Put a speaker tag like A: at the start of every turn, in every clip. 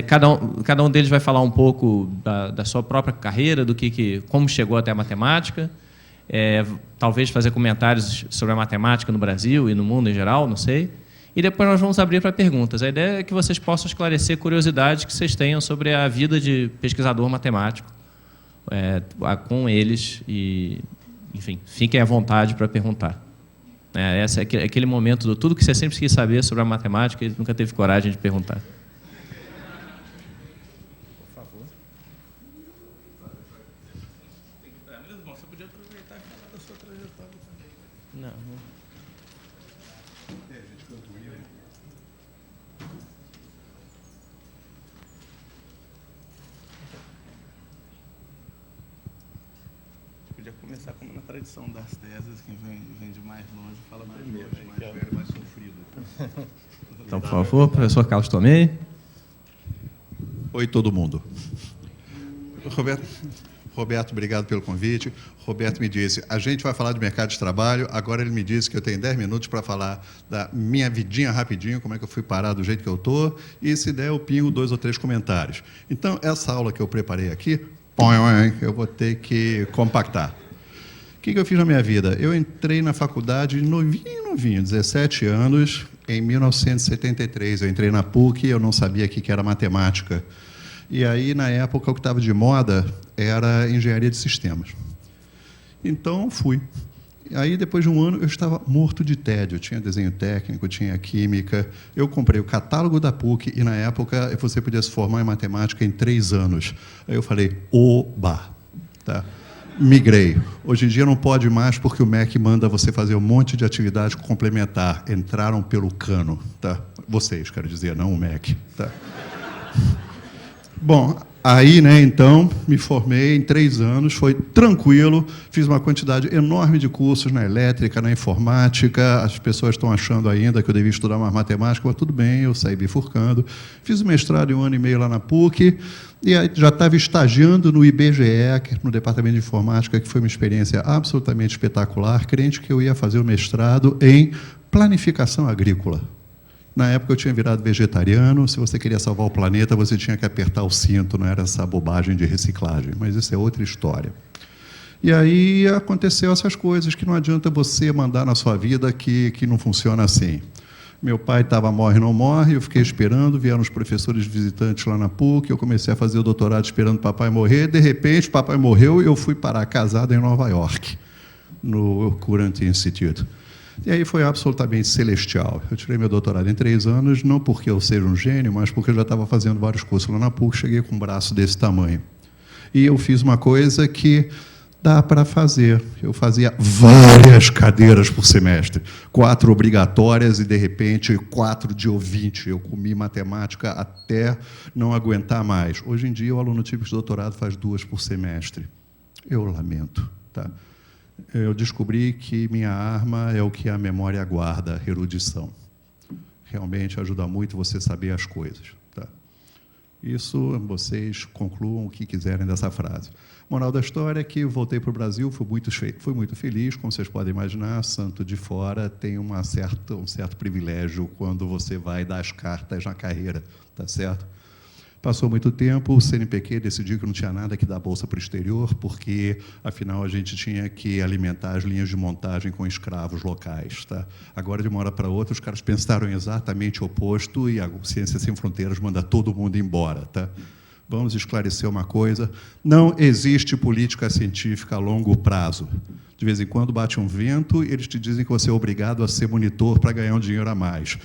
A: Cada um deles vai falar um pouco da sua própria carreira, como chegou até a matemática, talvez fazer comentários sobre a matemática no Brasil e no mundo em geral, não sei. E depois nós vamos abrir para perguntas. A ideia é que vocês possam esclarecer curiosidades que vocês tenham sobre a vida de pesquisador matemático com eles. E, enfim, fiquem à vontade para perguntar. Esse é aquele momento do tudo que você sempre quis saber sobre a matemática e nunca teve coragem de perguntar. Por favor. Você podia aproveitar e falar da sua trajetória também. Não. Podia começar como na tradição das teses, quem vem de mais longe fala primeiro. Mais velho, mais sofrido. Então, por favor, professor Carlos Tomei.
B: Oi, todo mundo. Roberto, obrigado pelo convite. Roberto me disse, a gente vai falar de mercado de trabalho, agora ele me disse que eu tenho 10 minutos para falar da minha vidinha rapidinho, como é que eu fui parar do jeito que eu estou, e se der eu pingo 2 ou 3 comentários. Então, essa aula que eu preparei aqui, eu vou ter que compactar. O que eu fiz na minha vida? Eu entrei na faculdade novinho, 17 anos, em 1973. Eu entrei na PUC, eu não sabia o que era matemática. E aí, na época, o que estava de moda era engenharia de sistemas. Então, fui. Aí, depois de um ano, eu estava morto de tédio. Tinha desenho técnico, tinha química. Eu comprei o catálogo da PUC e, na época, você podia se formar em matemática em 3 anos. Aí eu falei, oba! Tá? Migrei. Hoje em dia não pode mais porque o MEC manda você fazer um monte de atividade complementar. Entraram pelo cano. Tá? Vocês, quero dizer, não o MEC. Tá? Bom, aí, então, me formei em 3 anos, foi tranquilo, fiz uma quantidade enorme de cursos na elétrica, na informática, as pessoas estão achando ainda que eu devia estudar mais matemática, mas tudo bem, eu saí bifurcando. Fiz o mestrado em 1 ano e meio lá na PUC, e aí já estava estagiando no IBGE, no Departamento de Informática, que foi uma experiência absolutamente espetacular, crente que eu ia fazer o mestrado em planificação agrícola. Na época eu tinha virado vegetariano, se você queria salvar o planeta, você tinha que apertar o cinto, não era essa bobagem de reciclagem, mas isso é outra história. E aí aconteceu essas coisas que não adianta você mandar na sua vida que não funciona assim. Meu pai estava morre, não morre, eu fiquei esperando, vieram os professores visitantes lá na PUC, eu comecei a fazer o doutorado esperando o papai morrer, de repente o papai morreu e eu fui parar casado em Nova York, no Courant Institute. E aí foi absolutamente celestial. Eu tirei meu doutorado em 3 anos, não porque eu seja um gênio, mas porque eu já estava fazendo vários cursos lá na PUC, cheguei com um braço desse tamanho. E eu fiz uma coisa que dá para fazer. Eu fazia várias cadeiras por semestre, 4 obrigatórias e, de repente, 4 de ouvinte. Eu comi matemática até não aguentar mais. Hoje em dia, o aluno típico de doutorado faz 2 por semestre. Eu lamento, tá? Eu descobri que minha arma é o que a memória guarda, a erudição. Realmente ajuda muito você saber as coisas. Tá? Isso, vocês concluam o que quiserem dessa frase. Moral da história é que eu voltei para o Brasil, fui muito feliz, como vocês podem imaginar, santo de fora tem um certo privilégio quando você vai dar as cartas na carreira, tá certo? Passou muito tempo, o CNPq decidiu que não tinha nada que dar bolsa para o exterior, porque, afinal, a gente tinha que alimentar as linhas de montagem com escravos locais. Tá? Agora, de uma hora para outra, os caras pensaram exatamente o oposto e a Ciências Sem Fronteiras manda todo mundo embora. Tá? Vamos esclarecer uma coisa, não existe política científica a longo prazo. De vez em quando bate um vento e eles te dizem que você é obrigado a ser monitor para ganhar um dinheiro a mais.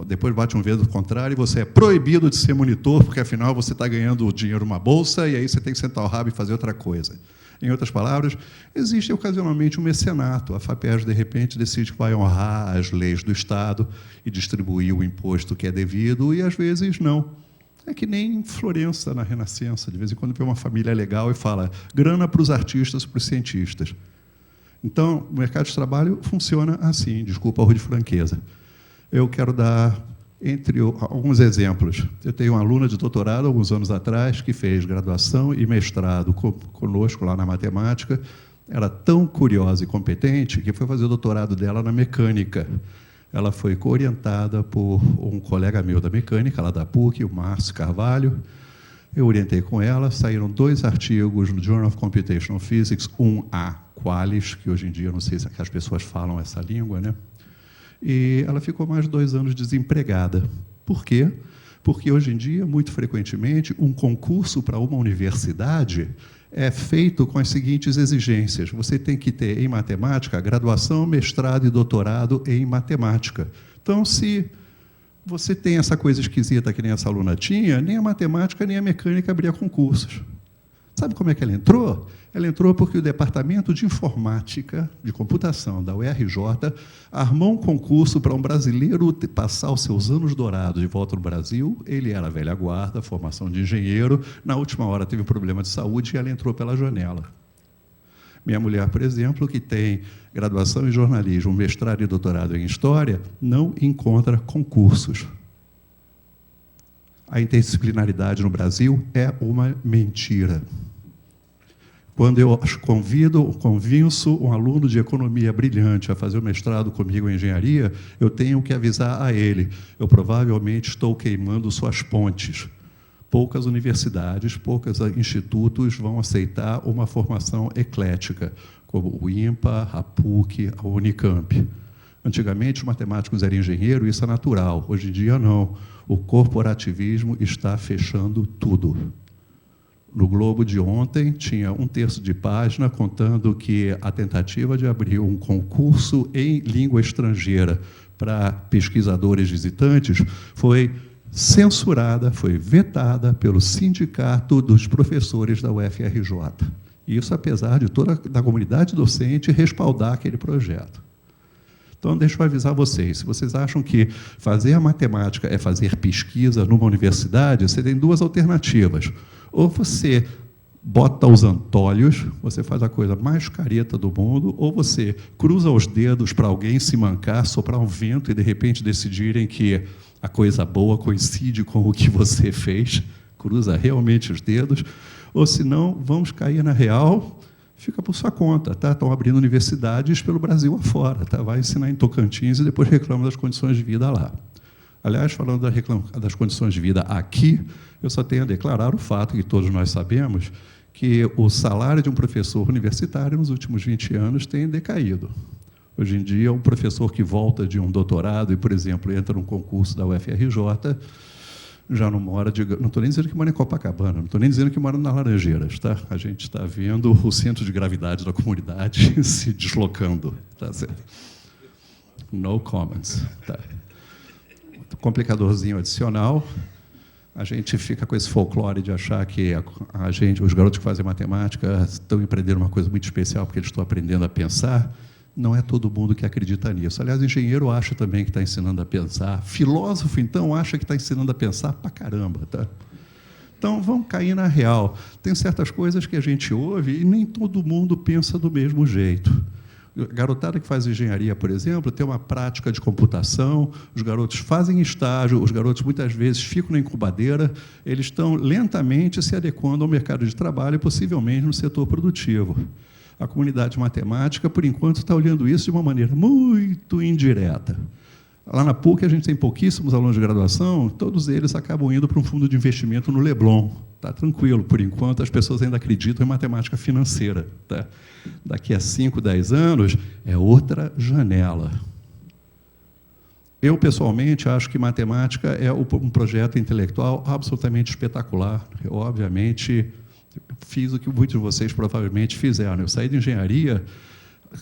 B: Depois bate um vento contrário e você é proibido de ser monitor, porque, afinal, você está ganhando dinheiro numa bolsa e aí você tem que sentar o rabo e fazer outra coisa. Em outras palavras, existe ocasionalmente um mecenato. A FAPERJ, de repente, decide que vai honrar as leis do Estado e distribuir o imposto que é devido, e, às vezes, não. É que nem em Florença, na Renascença. De vez em quando vem uma família legal e fala grana para os artistas, para os cientistas. Então, o mercado de trabalho funciona assim, desculpa a rude franqueza. Eu quero dar, entre alguns exemplos. Eu tenho uma aluna de doutorado, alguns anos atrás, que fez graduação e mestrado conosco lá na matemática. Era tão curiosa e competente que foi fazer o doutorado dela na mecânica. ela foi orientada por um colega meu da mecânica, lá da PUC, o Márcio Carvalho. Eu orientei com ela, saíram 2 artigos no Journal of Computational Physics, 1A Qualis, que hoje em dia, não sei se as pessoas falam essa língua, né? E ela ficou mais de 2 anos desempregada. Por quê? Porque hoje em dia, muito frequentemente, um concurso para uma universidade é feito com as seguintes exigências. Você tem que ter, em matemática, graduação, mestrado e doutorado em matemática. Então, se você tem essa coisa esquisita que nem essa aluna tinha, nem a matemática nem a mecânica abria concursos. Sabe como é que ela entrou? Ela entrou porque o Departamento de Informática, de Computação da UERJ, armou um concurso para um brasileiro passar os seus anos dourados de volta no Brasil. Ele era velha guarda, formação de engenheiro. Na última hora teve um problema de saúde e ela entrou pela janela. Minha mulher, por exemplo, que tem graduação em jornalismo, mestrado e doutorado em história, não encontra concursos. A interdisciplinaridade no Brasil é uma mentira. Quando eu convenço um aluno de economia brilhante a fazer o mestrado comigo em engenharia, eu tenho que avisar a ele, eu provavelmente estou queimando suas pontes. Poucas universidades, poucos institutos vão aceitar uma formação eclética, como o IMPA, a PUC, a Unicamp. Antigamente, os matemáticos eram engenheiros, isso é natural. Hoje em dia, não. O corporativismo está fechando tudo. No Globo de ontem, tinha 1/3 de página contando que a tentativa de abrir um concurso em língua estrangeira para pesquisadores visitantes foi censurada, foi vetada pelo Sindicato dos Professores da UFRJ. Isso apesar de toda a comunidade docente respaldar aquele projeto. Então, deixa eu avisar vocês, se vocês acham que fazer a matemática é fazer pesquisa numa universidade, você tem 2 alternativas. Ou você bota os antolhos, você faz a coisa mais careta do mundo, ou você cruza os dedos para alguém se mancar, soprar um vento e, de repente, decidirem que a coisa boa coincide com o que você fez, cruza realmente os dedos, ou, se não, vamos cair na real, fica por sua conta, tá? Estão abrindo universidades pelo Brasil afora, tá? Vai ensinar em Tocantins e depois reclama das condições de vida lá. Aliás, falando das condições de vida aqui, eu só tenho a declarar o fato que todos nós sabemos, que o salário de um professor universitário nos últimos 20 anos tem decaído. Hoje em dia, um professor que volta de um doutorado e, por exemplo, entra num concurso da UFRJ, já não mora, não estou nem dizendo que mora em Copacabana, não estou nem dizendo que mora nas Laranjeiras, tá? A gente está vendo o centro de gravidade da comunidade se deslocando, tá certo? No comments, tá? Complicadorzinho adicional, a gente fica com esse folclore de achar que os garotos que fazem matemática estão empreendendo uma coisa muito especial porque eles estão aprendendo a pensar. Não é todo mundo que acredita nisso. Aliás, engenheiro acha também que está ensinando a pensar. Filósofo, então, acha que está ensinando a pensar pra caramba, tá? Então, vamos cair na real. Tem certas coisas que a gente ouve e nem todo mundo pensa do mesmo jeito. A garotada que faz engenharia, por exemplo, tem uma prática de computação, os garotos fazem estágio, os garotos muitas vezes ficam na incubadeira, eles estão lentamente se adequando ao mercado de trabalho e possivelmente no setor produtivo. A comunidade matemática, por enquanto, está olhando isso de uma maneira muito indireta. Lá na PUC, a gente tem pouquíssimos alunos de graduação, todos eles acabam indo para um fundo de investimento no Leblon. Está tranquilo, por enquanto, as pessoas ainda acreditam em matemática financeira. Tá? Daqui a 5, 10 anos, é outra janela. Eu, pessoalmente, acho que matemática é um projeto intelectual absolutamente espetacular. Eu, obviamente, fiz o que muitos de vocês provavelmente fizeram. Eu saí de engenharia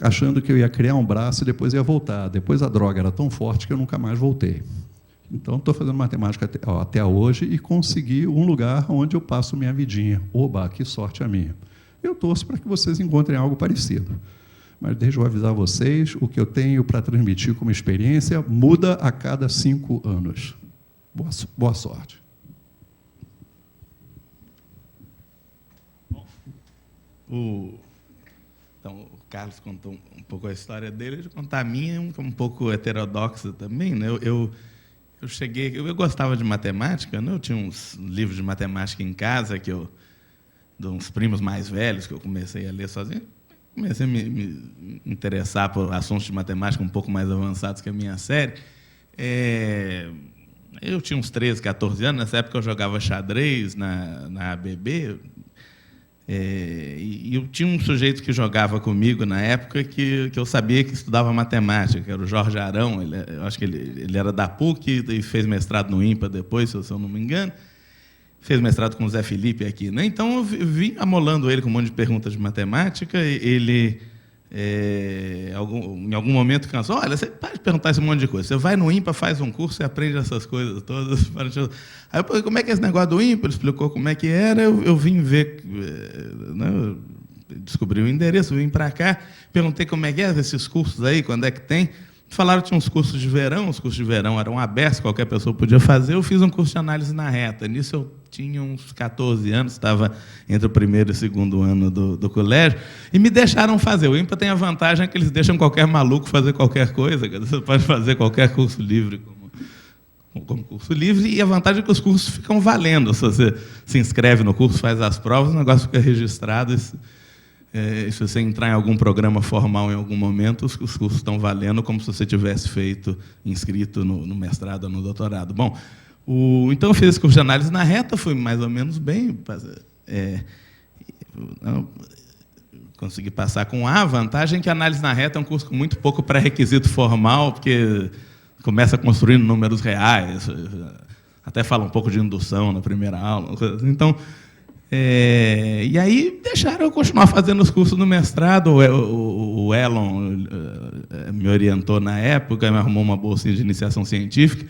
B: achando que eu ia criar um braço e depois ia voltar. Depois a droga era tão forte que eu nunca mais voltei. Então, estou fazendo matemática até hoje e consegui um lugar onde eu passo minha vidinha. Oba, que sorte a minha. Eu torço para que vocês encontrem algo parecido. Mas deixa eu avisar vocês, o que eu tenho para transmitir como experiência muda a cada 5 anos. Boa sorte.
C: Então, o Carlos contou um pouco a história dele, eu vou contar a minha, um pouco heterodoxa também. Né? Eu gostava de matemática, né? Eu tinha uns livros de matemática em casa, de uns primos mais velhos, que eu comecei a ler sozinho. comecei a me interessar por assuntos de matemática um pouco mais avançados que a minha série. Eu tinha uns 13, 14 anos, nessa época eu jogava xadrez na ABB, e eu tinha um sujeito que jogava comigo na época que eu sabia que estudava matemática, que era o Jorge Arão. Eu acho que ele era da PUC e fez mestrado no IMPA depois, se eu não me engano. Fez mestrado com o Zé Felipe aqui, né? Então eu vim amolando ele com um monte de perguntas de matemática. Ele, em algum momento, cansou. Olha, você para de perguntar esse monte de coisa. Você vai no IMPA, faz um curso e aprende essas coisas todas. Aí, pô, como é que é esse negócio do IMPA? Ele explicou como é que era. Eu vim ver, né? Descobri o endereço, vim para cá, perguntei como é que é esses cursos aí, quando é que tem. Falaram que tinha uns cursos de verão, os cursos de verão eram abertos, qualquer pessoa podia fazer. Eu fiz um curso de análise na reta. Nisso eu tinha uns 14 anos, estava entre o primeiro e o segundo ano do colégio, e me deixaram fazer. O IMPA tem a vantagem que eles deixam qualquer maluco fazer qualquer coisa. Você pode fazer qualquer curso livre como curso livre, e a vantagem é que os cursos ficam valendo. Se você se inscreve no curso, faz as provas, o negócio fica registrado. Se você entrar em algum programa formal em algum momento, os cursos estão valendo como se você tivesse inscrito no mestrado ou no doutorado. Bom, então eu fiz esse curso de análise na reta, fui mais ou menos bem, consegui passar com A. A vantagem é que a análise na reta é um curso com muito pouco pré-requisito formal, porque começa construindo números reais, até fala um pouco de indução na primeira aula. Então, e aí deixaram eu continuar fazendo os cursos no mestrado. O Elon me orientou na época, me arrumou uma bolsa de iniciação científica.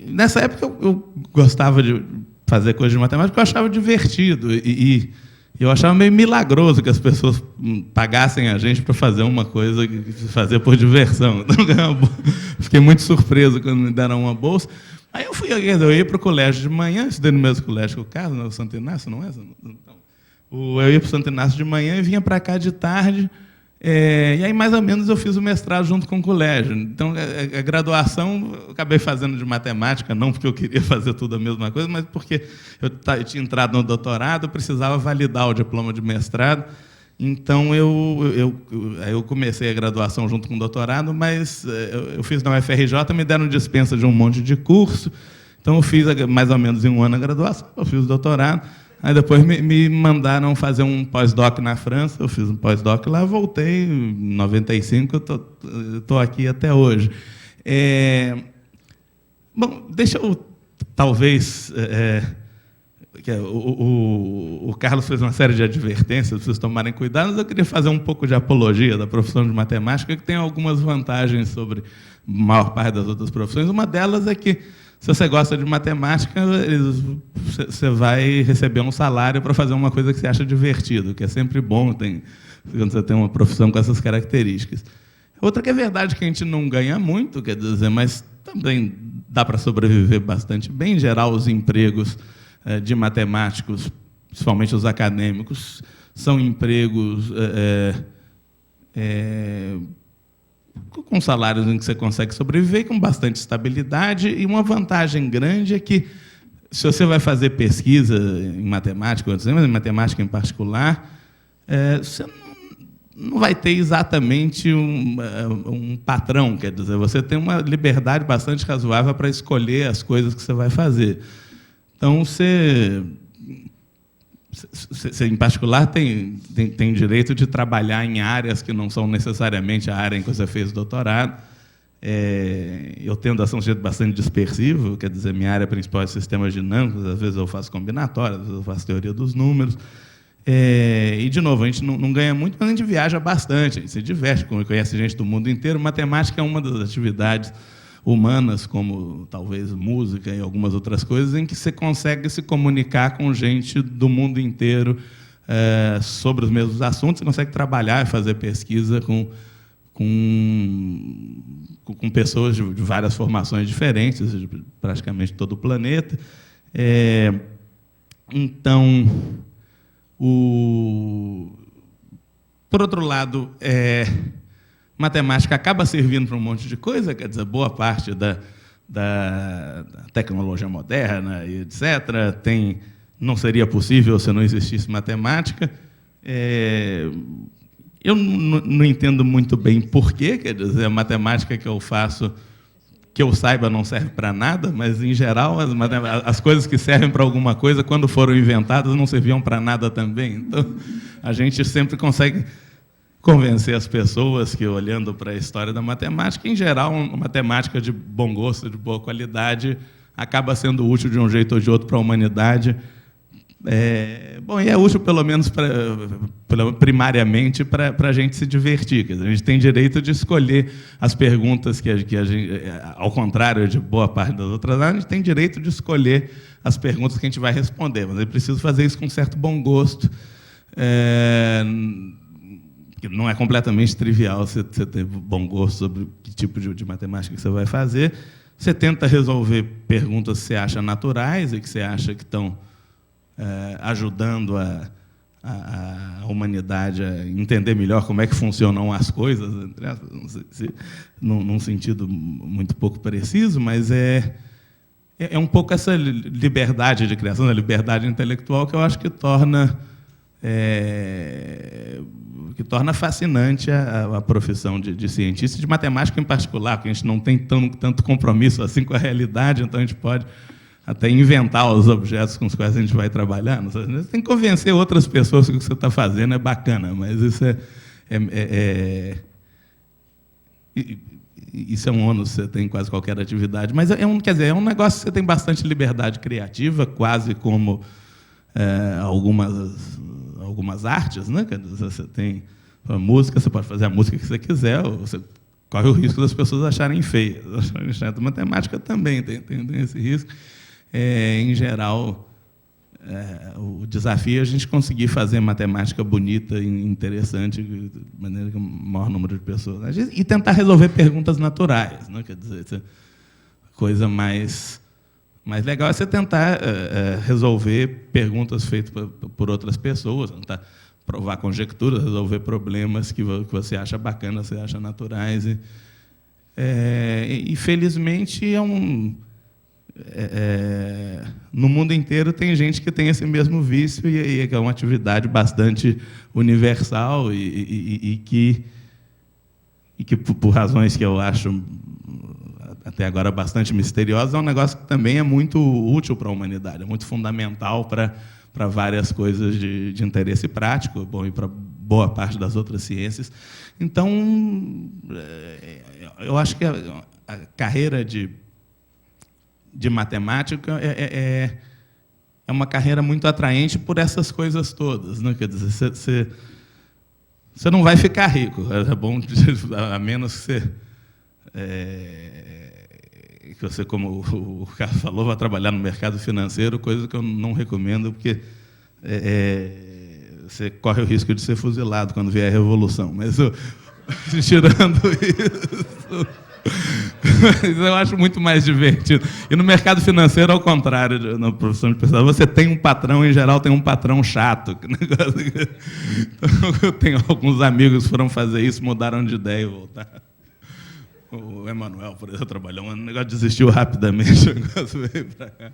C: Nessa época eu gostava de fazer coisas de matemática porque eu achava divertido, e eu achava meio milagroso que as pessoas pagassem a gente para fazer uma coisa, fazer por diversão. Então, fiquei muito surpreso quando me deram uma bolsa. Aí eu ia para o colégio de manhã, estudei no mesmo colégio que o Carlos, o Santo Inácio, não é? Então, eu ia para o Santo Inácio de manhã e vinha para cá de tarde, e aí mais ou menos eu fiz o mestrado junto com o colégio. Então, a graduação eu acabei fazendo de matemática, não porque eu queria fazer tudo a mesma coisa, mas porque eu tinha entrado no doutorado, eu precisava validar o diploma de mestrado. Então, eu comecei a graduação junto com o doutorado, mas eu fiz na UFRJ, me deram dispensa de um monte de curso. Então, eu fiz mais ou menos em um ano a graduação, eu fiz o doutorado. Aí, depois, me mandaram fazer um pós-doc na França. Eu fiz um pós-doc lá, voltei em 95, eu estou aqui até hoje. Bom, deixa eu, talvez... O Carlos fez uma série de advertências, vocês tomarem cuidado, mas eu queria fazer um pouco de apologia da profissão de matemática, que tem algumas vantagens sobre a maior parte das outras profissões. Uma delas é que, se você gosta de matemática, você vai receber um salário para fazer uma coisa que você acha divertido, que é sempre bom quando você tem uma profissão com essas características. Outra que é verdade que a gente não ganha muito, quer dizer, mas também dá para sobreviver bastante bem. Em geral, os empregos de matemáticos, principalmente os acadêmicos, são empregos com salários em que você consegue sobreviver, com bastante estabilidade. E uma vantagem grande é que, se você vai fazer pesquisa em matemática, mas em matemática em particular, você não vai ter exatamente um patrão, quer dizer, você tem uma liberdade bastante razoável para escolher as coisas que você vai fazer. Então, você em particular, tem direito de trabalhar em áreas que não são necessariamente a área em que você fez o doutorado. Eu tendo a ser um sujeito bastante dispersivo, quer dizer, minha área principal é sistemas dinâmicos, às vezes eu faço combinatórias, às vezes eu faço teoria dos números. E, de novo, a gente não ganha muito, mas a gente viaja bastante, a gente se diverte, conhece gente do mundo inteiro. Matemática é uma das atividades humanas, como talvez música e algumas outras coisas, em que você consegue se comunicar com gente do mundo inteiro sobre os mesmos assuntos, você consegue trabalhar e fazer pesquisa com pessoas de várias formações diferentes, de praticamente todo o planeta. Então, por outro lado, matemática acaba servindo para um monte de coisa, quer dizer, boa parte da tecnologia moderna e etc. Não seria possível se não existisse matemática. Eu não entendo muito bem por quê, quer dizer, a matemática que eu faço, que eu saiba, não serve para nada, mas, em geral, as coisas que servem para alguma coisa, quando foram inventadas, não serviam para nada também. Então, a gente sempre consegue convencer as pessoas que, olhando para a história da matemática, em geral, uma matemática de bom gosto, de boa qualidade, acaba sendo útil de um jeito ou de outro para a humanidade. E é útil, pelo menos, primariamente, para a gente se divertir. Quer dizer, a gente tem direito de escolher as perguntas que a gente, ao contrário de boa parte das outras áreas, a gente tem direito de escolher as perguntas que a gente vai responder, mas é preciso fazer isso com um certo bom gosto. Não é completamente trivial você ter bom gosto sobre que tipo de matemática que você vai fazer. Você tenta resolver perguntas que você acha naturais e que você acha que estão ajudando a humanidade a entender melhor como é que funcionam as coisas, não sei se, num sentido muito pouco preciso, mas é um pouco essa liberdade de criação, a liberdade intelectual, que eu acho que torna fascinante a profissão de cientista, de matemática em particular, porque a gente não tem tanto compromisso assim com a realidade, então a gente pode até inventar os objetos com os quais a gente vai trabalhar. Você tem que convencer outras pessoas que o que você está fazendo é bacana, mas isso isso é um ônus que você tem em quase qualquer atividade. Mas é um negócio que você tem bastante liberdade criativa, quase como algumas artes, né? Quer dizer, você tem a música, você pode fazer a música que você quiser, ou você corre o risco das pessoas acharem feia. A matemática também tem esse risco. Em geral, o desafio é a gente conseguir fazer matemática bonita e interessante, de maneira que o maior número de pessoas... E tentar resolver perguntas naturais, né? Quer dizer, a coisa mais legal é você tentar resolver perguntas feitas por outras pessoas, tentar provar conjecturas, resolver problemas que você acha bacana, você acha naturais. E felizmente, no mundo inteiro tem gente que tem esse mesmo vício e é uma atividade bastante universal e que, por razões que eu acho até agora bastante misteriosas, é um negócio que também é muito útil para a humanidade, é muito fundamental para várias coisas de interesse prático, e para boa parte das outras ciências. Então, eu acho que a carreira de matemática é uma carreira muito atraente por essas coisas todas, né? Quer dizer, você não vai ficar rico, é bom, a menos que você, como o Carlos falou, vai trabalhar no mercado financeiro, coisa que eu não recomendo, porque você corre o risco de ser fuzilado quando vier a revolução. Mas, tirando isso... eu acho muito mais divertido. E no mercado financeiro, ao contrário, na profissão de pesquisador, você tem um patrão, em geral, tem um patrão chato. Então, eu tenho alguns amigos que foram fazer isso, mudaram de ideia e voltaram. O Emanuel, por exemplo, trabalhou, o negócio desistiu rapidamente, o negócio veio para cá.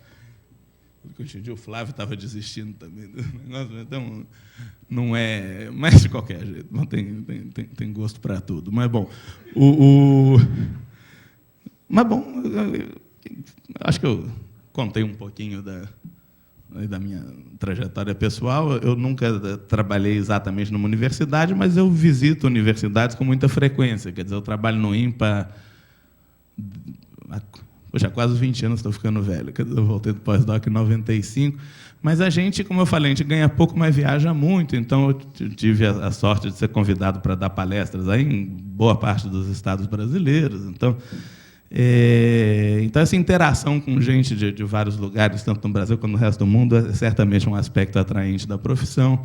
C: Hoje em dia o Flávio estava desistindo também do negócio, então não é... Mas, de qualquer jeito, não tem gosto para tudo. Mas, bom, acho que eu contei um pouquinho da minha trajetória pessoal. Eu nunca trabalhei exatamente numa universidade, mas eu visito universidades com muita frequência. Quer dizer, eu trabalho no INPA há quase 20 anos, estou ficando velho. Quer dizer, eu voltei do pós-doc em 95. Mas a gente, como eu falei, a gente ganha pouco, mas viaja muito. Então, eu tive a sorte de ser convidado para dar palestras aí em boa parte dos estados brasileiros. Então, essa interação com gente de vários lugares, tanto no Brasil quanto no resto do mundo, é certamente um aspecto atraente da profissão.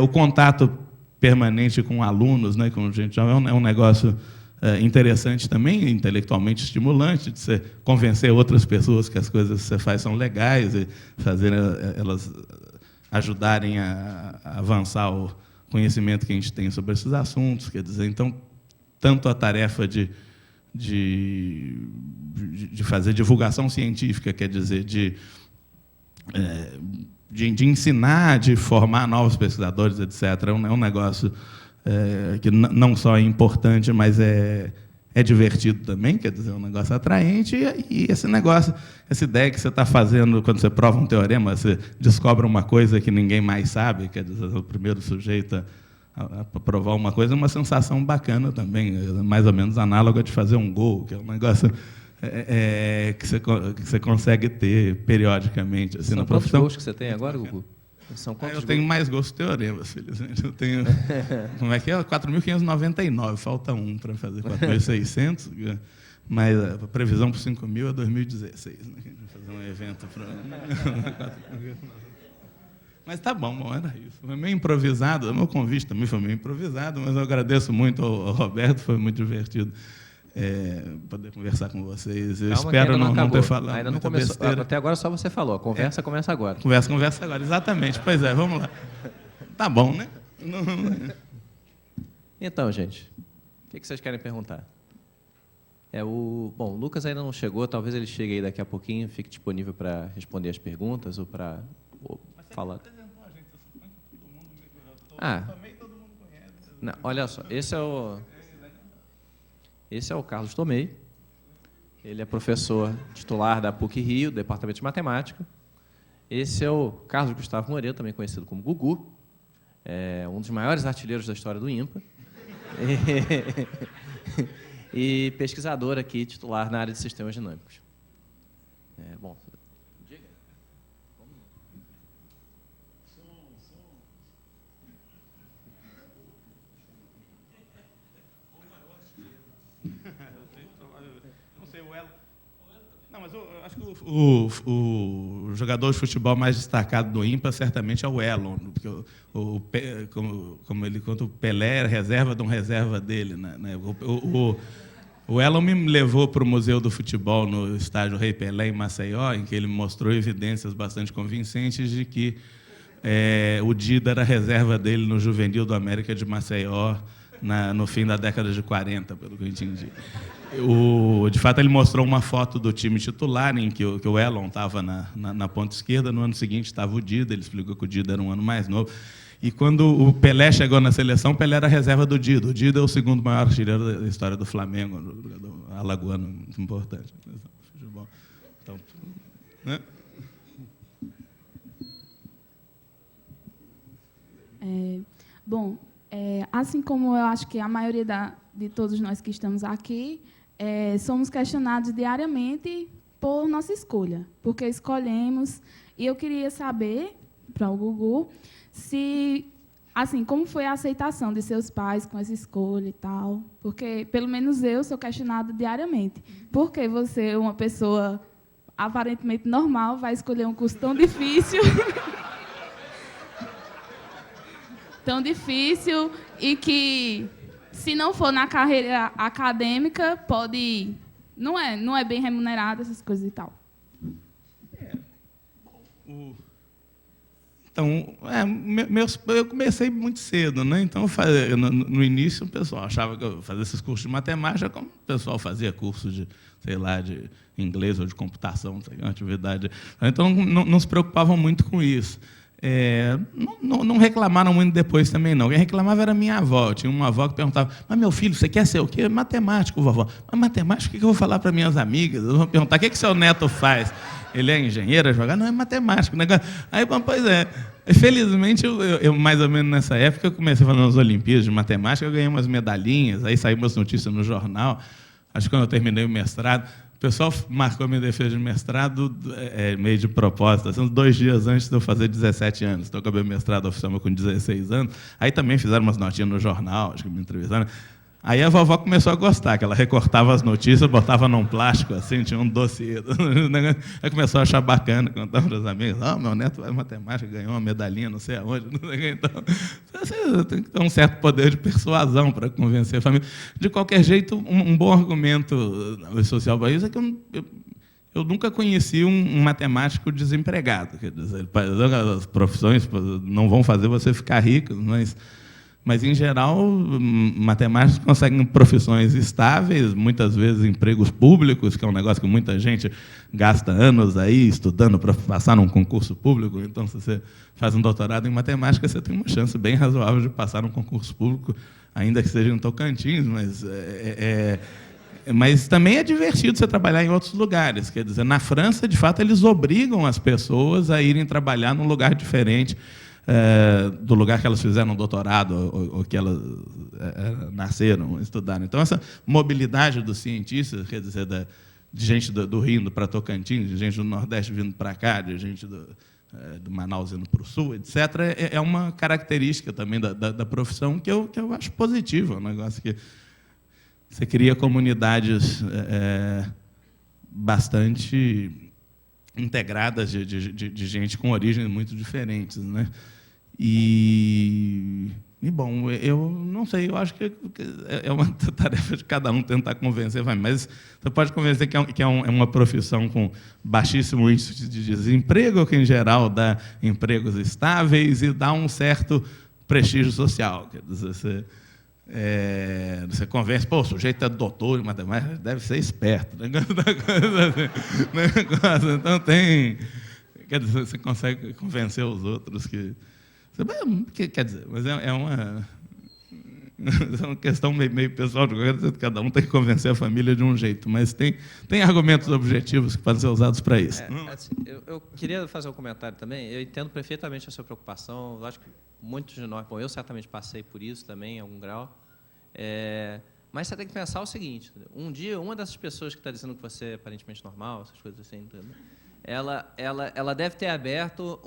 C: O contato permanente com alunos, né, com gente, é um negócio interessante também, intelectualmente estimulante, de você convencer outras pessoas que as coisas que você faz são legais e fazer elas ajudarem a avançar o conhecimento que a gente tem sobre esses assuntos. Quer dizer, então, tanto a tarefa de fazer divulgação científica, quer dizer, de de ensinar, de formar novos pesquisadores, etc. É um negócio que não só é importante, mas é divertido também, quer dizer, é um negócio atraente, e esse negócio, essa ideia que você está fazendo quando você prova um teorema, você descobre uma coisa que ninguém mais sabe, quer dizer, o primeiro sujeito a provar uma coisa, é uma sensação bacana também, mais ou menos análoga de fazer um gol, que é um negócio que você consegue ter periodicamente. Assim,
A: São
C: na
A: quantos
C: profissão.
A: gols que você tem agora, Gugu? São quantos
C: Eu tenho
A: gols?
C: mais gols teoremas, felizmente. Eu tenho, como é que é? 4.599, falta um para fazer 4.600, mas a previsão para 5.000 é 2016, né? A gente vai fazer um evento para... Mas tá bom, era isso. Foi meio improvisado, o meu convite também foi meio improvisado, mas eu agradeço muito ao Roberto, foi muito divertido poder conversar com vocês. Eu espero não ter falado
A: ainda não
C: muita
A: começou.
C: besteira.
A: Até agora só você falou. A conversa começa agora.
C: Conversa agora, exatamente. Pois é, vamos lá. Tá bom, né?
A: Então, gente, o que vocês querem perguntar? Bom, o Lucas ainda não chegou, talvez ele chegue aí daqui a pouquinho, fique disponível para responder as perguntas ou para falar. Não, olha só, esse é o Carlos Tomei. Ele é professor titular da PUC-Rio, Departamento de Matemática. Esse é o Carlos Gustavo Moreira, também conhecido como Gugu, um dos maiores artilheiros da história do INPA. E pesquisador aqui, titular na área de sistemas dinâmicos. Bom, diga.
C: Não sei, o Elo. Não, mas eu acho que o jogador de futebol mais destacado do INPA certamente é o Elon, porque como ele conta, o Pelé era reserva de um reserva dele, né? O Elon me levou para o Museu do Futebol no estádio Rei Pelé, em Maceió, em que ele mostrou evidências bastante convincentes de que o Dida era reserva dele no Juvenil do América de Maceió, no fim da década de 40, pelo que eu entendi. De fato, ele mostrou uma foto do time titular, em que o Elon estava na ponta esquerda, no ano seguinte estava o Dida, ele explicou que o Dida era um ano mais novo. E quando o Pelé chegou na seleção, o Pelé era a reserva do Dida. O Dida é o segundo maior artilheiro da história do Flamengo, do alagoano, muito importante. Então, né?
D: Bom, assim como eu acho que a maioria de todos nós que estamos aqui, somos questionados diariamente por nossa escolha, porque escolhemos. E eu queria saber, para o Gugu, como foi a aceitação de seus pais com essa escolha e tal, porque, pelo menos eu, sou questionada diariamente. Por que você, uma pessoa aparentemente normal, vai escolher um curso tão difícil... tão difícil e que, se não for na carreira acadêmica, não é bem remunerado, essas coisas e tal.
C: Então, eu comecei muito cedo, né? Então, no início, o pessoal achava que eu fazia esses cursos de matemática como o pessoal fazia cursos de, sei lá, de inglês ou de computação, uma atividade. Então, não se preocupavam muito com isso. Não reclamaram muito depois também, não. Quem reclamava era minha avó. Tinha uma avó que perguntava: mas, meu filho, você quer ser o quê? Matemático, vovó. Mas matemática, o que eu vou falar para minhas amigas? Eu vou perguntar: o que seu neto faz? Ele é engenheiro, jogar? Não, é matemático. Aí, pois é. Felizmente, eu mais ou menos nessa época, eu comecei a fazer umas Olimpíadas de matemática, eu ganhei umas medalhinhas, aí saíram umas notícias no jornal. Acho que quando eu terminei o mestrado, o pessoal marcou minha defesa de mestrado meio de propósito, assim, 2 dias antes de eu fazer 17 anos. Então, eu acabei o mestrado oficial com 16 anos. Aí também fizeram umas notinhas no jornal, acho que me entrevistaram. Aí a vovó começou a gostar, que ela recortava as notícias, botava num plástico, assim, tinha um dossiê. Aí começou a achar bacana, contava para os amigos: meu neto faz matemática, ganhou uma medalhinha, não sei aonde. Então, você tem que ter um certo poder de persuasão para convencer a família. De qualquer jeito, um bom argumento social para isso é que eu nunca conheci um matemático desempregado. Quer dizer, as profissões não vão fazer você ficar rico, mas Mas, em geral, matemáticos conseguem profissões estáveis, muitas vezes empregos públicos, que é um negócio que muita gente gasta anos aí estudando para passar num concurso público. Então, se você faz um doutorado em matemática, você tem uma chance bem razoável de passar num concurso público, ainda que seja em Tocantins, mas também é divertido você trabalhar em outros lugares. Quer dizer, na França, de fato, eles obrigam as pessoas a irem trabalhar num lugar diferente do lugar que elas fizeram um doutorado ou que elas nasceram, estudaram. Então, essa mobilidade dos cientistas, quer dizer, de gente do Rio indo para Tocantins, de gente do Nordeste vindo para cá, de gente do Manaus indo para o Sul, etc., é uma característica também da profissão que eu acho positiva, um negócio que você cria comunidades bastante integradas de gente com origens muito diferentes, né? E, bom, eu não sei, eu acho que é uma tarefa de cada um tentar convencer, mas você pode convencer que é uma profissão com baixíssimo índice de desemprego, que, em geral, dá empregos estáveis e dá um certo prestígio social. Quer dizer, você convence, o sujeito é doutor em matemática, deve ser esperto. Então, quer dizer, você consegue convencer os outros que... Quer dizer, mas é uma questão meio pessoal, de cada um tem que convencer a família de um jeito, mas tem argumentos objetivos que podem ser usados para isso.
A: Assim, eu queria fazer um comentário também. Eu entendo perfeitamente a sua preocupação. Eu acho que muitos de nós, eu certamente passei por isso também, em algum grau. Mas você tem que pensar o seguinte: um dia, uma dessas pessoas que está dizendo que você é aparentemente normal, essas coisas assim, ela deve ter aberto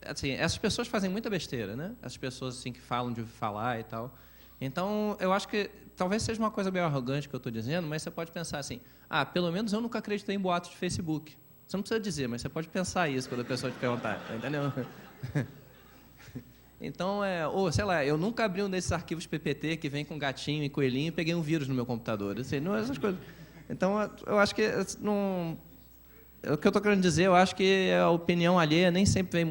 A: assim, essas pessoas fazem muita besteira, né? Essas pessoas assim que falam de falar e tal. Então, eu acho que talvez seja uma coisa meio arrogante que eu estou dizendo, mas você pode pensar assim: pelo menos eu nunca acreditei em boatos de Facebook. Você não precisa dizer, mas você pode pensar isso quando a pessoa te perguntar, entendeu? Então, ou sei lá, eu nunca abri um desses arquivos PPT que vem com gatinho e coelhinho e peguei um vírus no meu computador. Assim, não, essas coisas. Então, eu acho que não. O que eu estou querendo dizer, eu acho que a opinião alheia nem sempre vem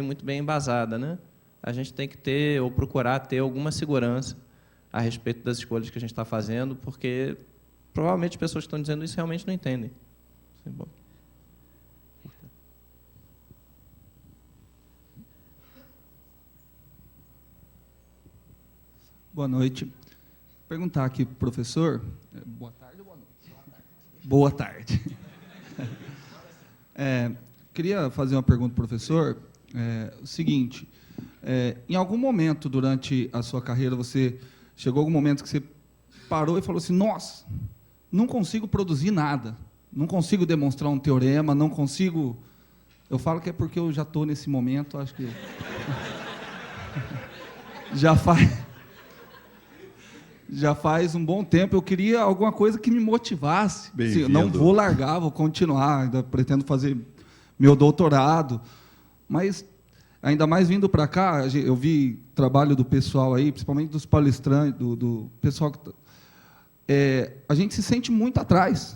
A: muito bem embasada, né? A gente tem que ter, ou procurar ter, alguma segurança a respeito das escolhas que a gente está fazendo, porque provavelmente as pessoas que estão dizendo isso realmente não entendem. Bom.
E: Boa noite. Perguntar aqui para o professor. Boa tarde ou boa noite? Boa tarde. Queria fazer uma pergunta para o professor. O seguinte: em algum momento durante a sua carreira, chegou algum momento que você parou e falou assim: nossa, não consigo produzir nada, não consigo demonstrar um teorema, não consigo... Eu falo que é porque eu já estou nesse momento, acho que... Já faz um bom tempo. Eu queria alguma coisa que me motivasse. Assim, não vou largar, vou continuar, ainda pretendo fazer meu doutorado. Mas, ainda mais vindo para cá, eu vi trabalho do pessoal aí, principalmente dos palestrantes, do pessoal que... a gente se sente muito atrás.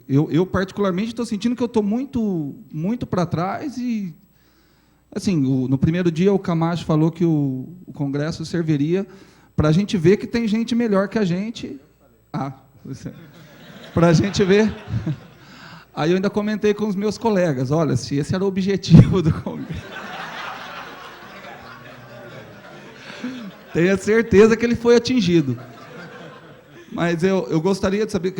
E: Eu particularmente, estou sentindo que eu estou muito, muito para trás e... Assim, no primeiro dia, o Camacho falou que o Congresso serviria para a gente ver que tem gente melhor que a gente. Para a gente ver. Aí eu ainda comentei com os meus colegas: olha, se esse era o objetivo do Congresso, tenha certeza que ele foi atingido. Mas eu gostaria de saber,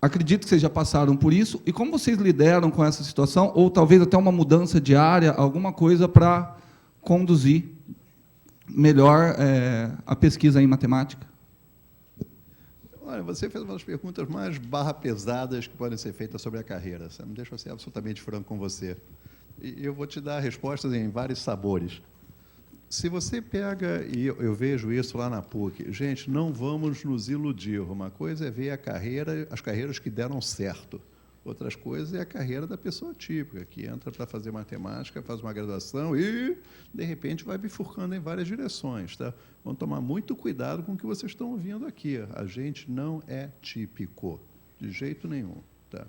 E: acredito que vocês já passaram por isso, e como vocês lidaram com essa situação, ou talvez até uma mudança de área, alguma coisa para conduzir melhor a pesquisa em matemática?
B: Olha, você fez uma das perguntas mais pesadas que podem ser feitas sobre a carreira. Você não deixa eu ser absolutamente franco com você. E eu vou te dar respostas em vários sabores. Se você pega, e eu vejo isso lá na PUC, gente, não vamos nos iludir. Uma coisa é ver as carreiras que deram certo. Outras coisas é a carreira da pessoa típica, que entra para fazer matemática, faz uma graduação e, de repente, vai bifurcando em várias direções. Tá? Vão tomar muito cuidado com o que vocês estão ouvindo aqui. A gente não é típico, de jeito nenhum. Tá?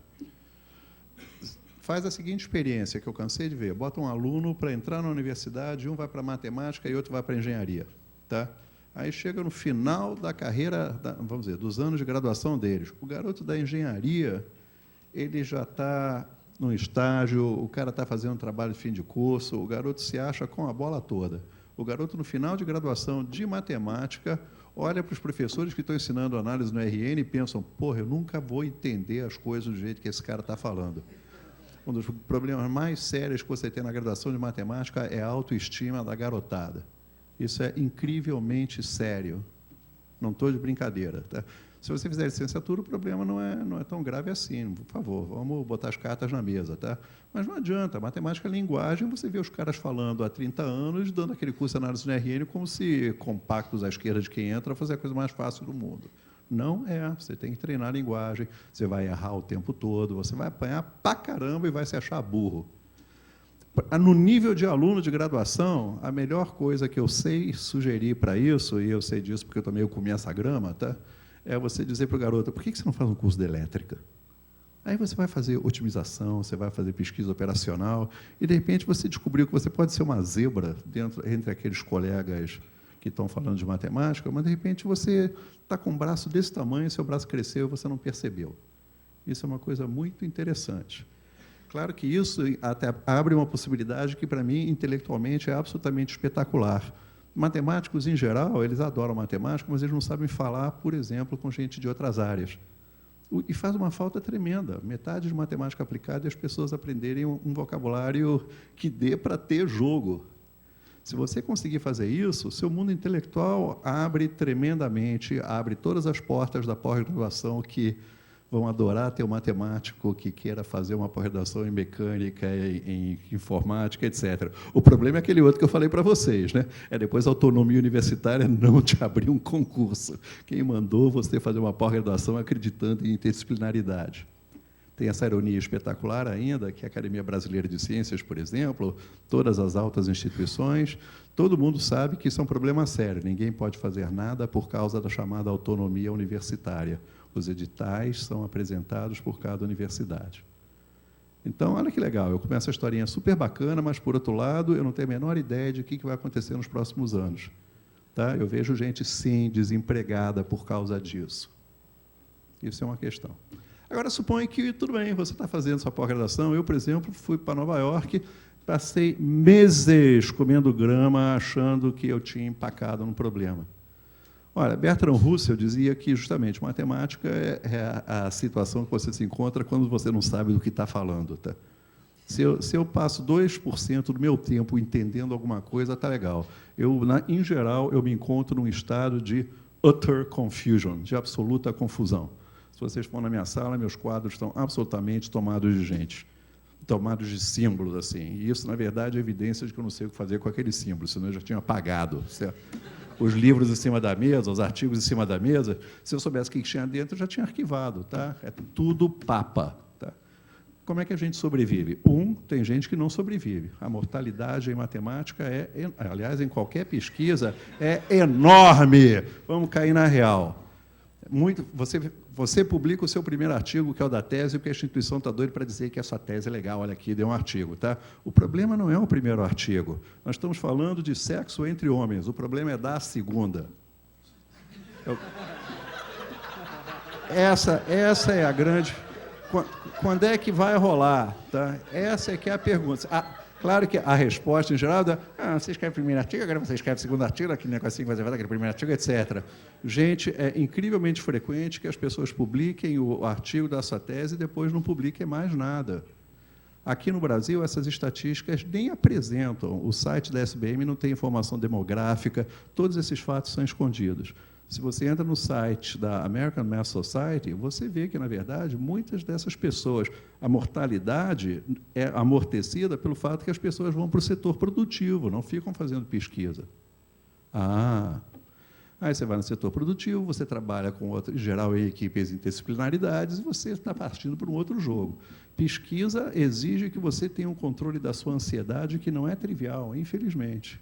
B: faz a seguinte experiência, que eu cansei de ver. Bota um aluno para entrar na universidade, um vai para matemática e outro vai para engenharia. Tá? Aí chega no final da carreira, vamos dizer, dos anos de graduação deles. O garoto da engenharia, ele já está num estágio, o cara está fazendo um trabalho de fim de curso, o garoto se acha com a bola toda. O garoto, no final de graduação de matemática, olha para os professores que estão ensinando análise no RN e pensam, porra, eu nunca vou entender as coisas do jeito que esse cara está falando. Um dos problemas mais sérios que você tem na graduação de matemática é a autoestima da garotada. Isso é incrivelmente sério. Não estou de brincadeira. Tá? Se você fizer licenciatura, o problema não é tão grave assim. Por favor, vamos botar as cartas na mesa. Tá? Mas não adianta. Matemática é linguagem. Você vê os caras falando há 30 anos, dando aquele curso de análise no RN como se compactos à esquerda de quem entra fosse a coisa mais fácil do mundo. Não é. Você tem que treinar a linguagem, você vai errar o tempo todo, você vai apanhar pra caramba e vai se achar burro. No nível de aluno de graduação, a melhor coisa que eu sei sugerir para isso, e eu sei disso porque eu também comi essa grama, tá? É você dizer para o garoto, por que você não faz um curso de elétrica? Aí você vai fazer otimização, você vai fazer pesquisa operacional, e, de repente, você descobriu que você pode ser uma zebra entre aqueles colegas que estão falando de matemática, mas, de repente, você está com um braço desse tamanho, seu braço cresceu e você não percebeu. Isso é uma coisa muito interessante. Claro que isso até abre uma possibilidade que, para mim, intelectualmente, é absolutamente espetacular. Matemáticos, em geral, eles adoram matemática, mas eles não sabem falar, por exemplo, com gente de outras áreas. E faz uma falta tremenda. Metade de matemática aplicada é as pessoas aprenderem um vocabulário que dê para ter jogo. Se você conseguir fazer isso, seu mundo intelectual abre tremendamente, abre todas as portas da pós-graduação que vão adorar ter um matemático que queira fazer uma pós-graduação em mecânica, em informática, etc. O problema é aquele outro que eu falei para vocês, né? É depois a autonomia universitária não te abrir um concurso. Quem mandou você fazer uma pós-graduação acreditando em interdisciplinaridade? Tem essa ironia espetacular ainda, que a Academia Brasileira de Ciências, por exemplo, todas as altas instituições, todo mundo sabe que isso é um problema sério. Ninguém pode fazer nada por causa da chamada autonomia universitária. Os editais são apresentados por cada universidade. Então, olha que legal, eu começo a historinha super bacana, mas, por outro lado, eu não tenho a menor ideia de o que vai acontecer nos próximos anos. Tá? Eu vejo gente, sim, desempregada por causa disso. Isso é uma questão. Agora, suponha que, tudo bem, você está fazendo sua pós-graduação. Eu, por exemplo, fui para Nova York, passei meses comendo grama, achando que eu tinha empacado num problema. Olha, Bertrand Russell dizia que, justamente, matemática é a situação que você se encontra quando você não sabe do que está falando. Tá? Se eu passo 2% do meu tempo entendendo alguma coisa, está legal. Em geral, eu me encontro num estado de utter confusion, de absoluta confusão. Se vocês for na minha sala, meus quadros estão absolutamente tomados de gente, tomados de símbolos, assim. E isso, na verdade, é evidência de que eu não sei o que fazer com aquele símbolo, senão eu já tinha apagado, certo? Os livros em cima da mesa, os artigos em cima da mesa, se eu soubesse o que tinha dentro, eu já tinha arquivado. Tá? É tudo papa. Tá? Como é que a gente sobrevive? Tem gente que não sobrevive. A mortalidade em matemática aliás, em qualquer pesquisa, é enorme. Vamos cair na real. Você publica o seu primeiro artigo, que é o da tese, porque a instituição está doida para dizer que a sua tese é legal, olha aqui, deu um artigo. Tá? O problema não é o primeiro artigo. Nós estamos falando de sexo entre homens. O problema é dar a segunda. Essa é a grande... Quando é que vai rolar? Tá? Essa é que é a pergunta. Claro que a resposta, em geral, é você escreve o primeiro artigo, agora você escreve o segundo artigo, aquele negocinho que você vai aquele primeiro artigo, etc. Gente, é incrivelmente frequente que as pessoas publiquem o artigo da sua tese e depois não publiquem mais nada. Aqui no Brasil, essas estatísticas nem apresentam. O site da SBM não tem informação demográfica, todos esses fatos são escondidos. Se você entra no site da American Math Society, você vê que, na verdade, muitas dessas pessoas, a mortalidade é amortecida pelo fato que as pessoas vão para o setor produtivo, não ficam fazendo pesquisa. Aí você vai no setor produtivo, você trabalha com outro, em geral, em equipes interdisciplinaridades, e você está partindo para um outro jogo. Pesquisa exige que você tenha um controle da sua ansiedade que não é trivial, infelizmente.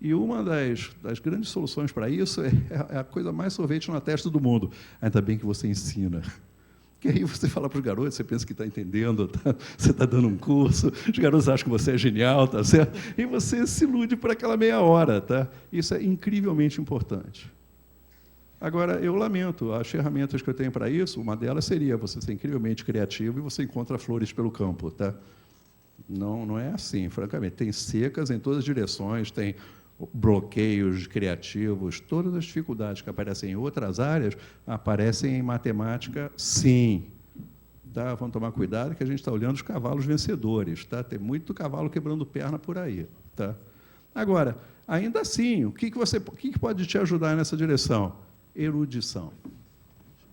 B: E uma das grandes soluções para isso é a coisa mais sorvete na testa do mundo. Ainda bem que você ensina. Que aí você fala para os garotos, você pensa que está entendendo, você está dando um curso, os garotos acham que você é genial, tá certo? E você se ilude por aquela meia hora. Tá? Isso é incrivelmente importante. Agora, eu lamento, as ferramentas que eu tenho para isso, uma delas seria você ser incrivelmente criativo e você encontra flores pelo campo. Tá? Não é assim, francamente. Tem secas em todas as direções, tem bloqueios criativos, todas as dificuldades que aparecem em outras áreas aparecem em matemática, sim. Tá? Vamos tomar cuidado que a gente está olhando os cavalos vencedores. Tá? Tem muito cavalo quebrando perna por aí. Tá? Agora, ainda assim, o que pode te ajudar nessa direção? Erudição.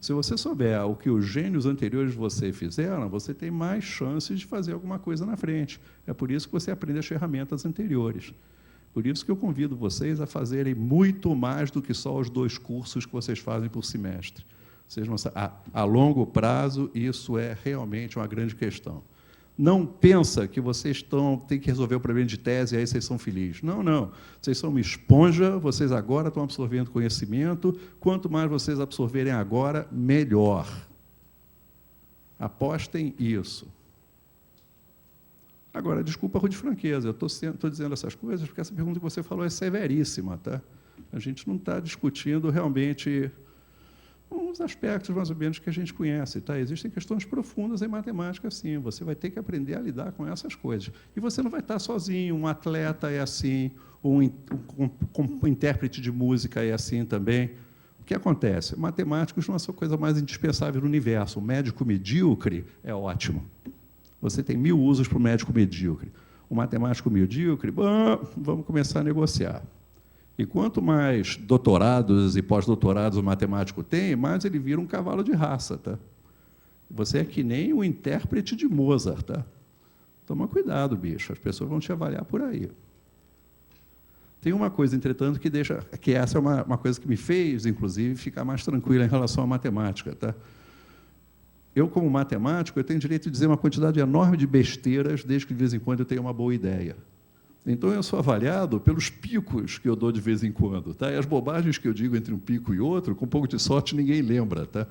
B: Se você souber o que os gênios anteriores de você fizeram, você tem mais chances de fazer alguma coisa na frente. É por isso que você aprende as ferramentas anteriores. Por isso que eu convido vocês a fazerem muito mais do que só os 2 cursos que vocês fazem por semestre. Vocês não, a longo prazo, isso é realmente uma grande questão. Não pensa que vocês têm que resolver o problema de tese e aí vocês são felizes. Não, não. Vocês são uma esponja, vocês agora estão absorvendo conhecimento. Quanto mais vocês absorverem agora, melhor. Apostem isso. Agora, desculpa a rude franqueza, eu estou dizendo essas coisas porque essa pergunta que você falou é severíssima. Tá? A gente não está discutindo realmente uns aspectos, mais ou menos, que a gente conhece. Tá? Existem questões profundas em matemática, sim. Você vai ter que aprender a lidar com essas coisas. E você não vai estar sozinho. Um atleta é assim, um intérprete de música é assim também. O que acontece? Matemáticos não são a coisa mais indispensável do universo. O médico medíocre é ótimo. Você tem 1000 usos para o médico medíocre. O matemático medíocre, bom, vamos começar a negociar. E quanto mais doutorados e pós-doutorados o matemático tem, mais ele vira um cavalo de raça. Tá? Você é que nem o intérprete de Mozart. Tá? Toma cuidado, bicho, as pessoas vão te avaliar por aí. Tem uma coisa, entretanto, que essa é uma coisa que me fez, inclusive, ficar mais tranquila em relação à matemática. Tá? Eu, como matemático, eu tenho direito de dizer uma quantidade enorme de besteiras, desde que, de vez em quando, eu tenha uma boa ideia. Então, eu sou avaliado pelos picos que eu dou de vez em quando. Tá? E as bobagens que eu digo entre um pico e outro, com um pouco de sorte, ninguém lembra. Tá?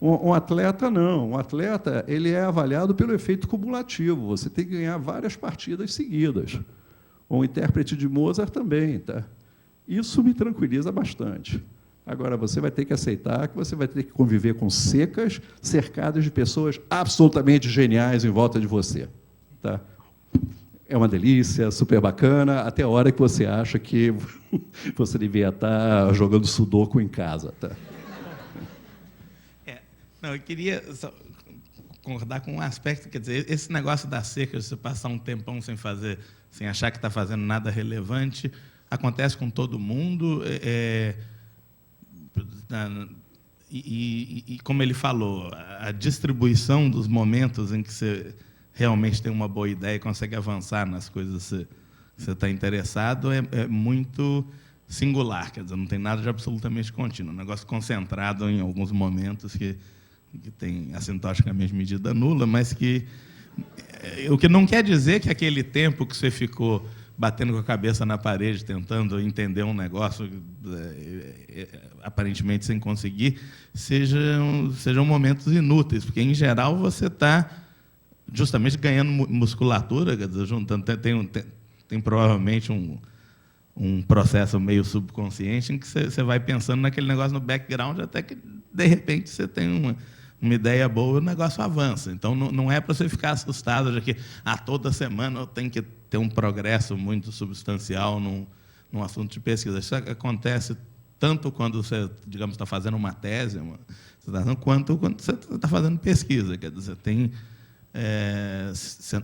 B: Um atleta, não. Um atleta ele é avaliado pelo efeito cumulativo. Você tem que ganhar várias partidas seguidas. Um intérprete de Mozart também. Tá? Isso me tranquiliza bastante. Agora, você vai ter que aceitar que você vai ter que conviver com secas, cercadas de pessoas absolutamente geniais em volta de você. Tá? É uma delícia, super bacana, até a hora que você acha que você devia estar jogando sudoku em casa. Tá?
C: Não, eu queria só concordar com um aspecto, quer dizer, esse negócio da seca, você passar um tempão sem fazer, sem achar que está fazendo nada relevante, acontece com todo mundo. E como ele falou, a distribuição dos momentos em que você realmente tem uma boa ideia e consegue avançar nas coisas que você está interessado é muito singular, quer dizer, não tem nada de absolutamente contínuo, um negócio concentrado em alguns momentos que tem assintoticamente medida nula, mas o que não quer dizer que aquele tempo que você ficou batendo com a cabeça na parede, tentando entender um negócio, aparentemente sem conseguir, sejam momentos inúteis, porque, em geral, você está justamente ganhando musculatura, quer dizer, juntando, tem provavelmente um processo meio subconsciente em que você vai pensando naquele negócio no background, até que, de repente, você tem uma ideia boa e o negócio avança. Então, não é para você ficar assustado de que toda semana eu tenho que ter um progresso muito substancial num assunto de pesquisa. Isso acontece tanto quando você, digamos, está fazendo uma tese, quanto quando você está fazendo pesquisa. Quer dizer,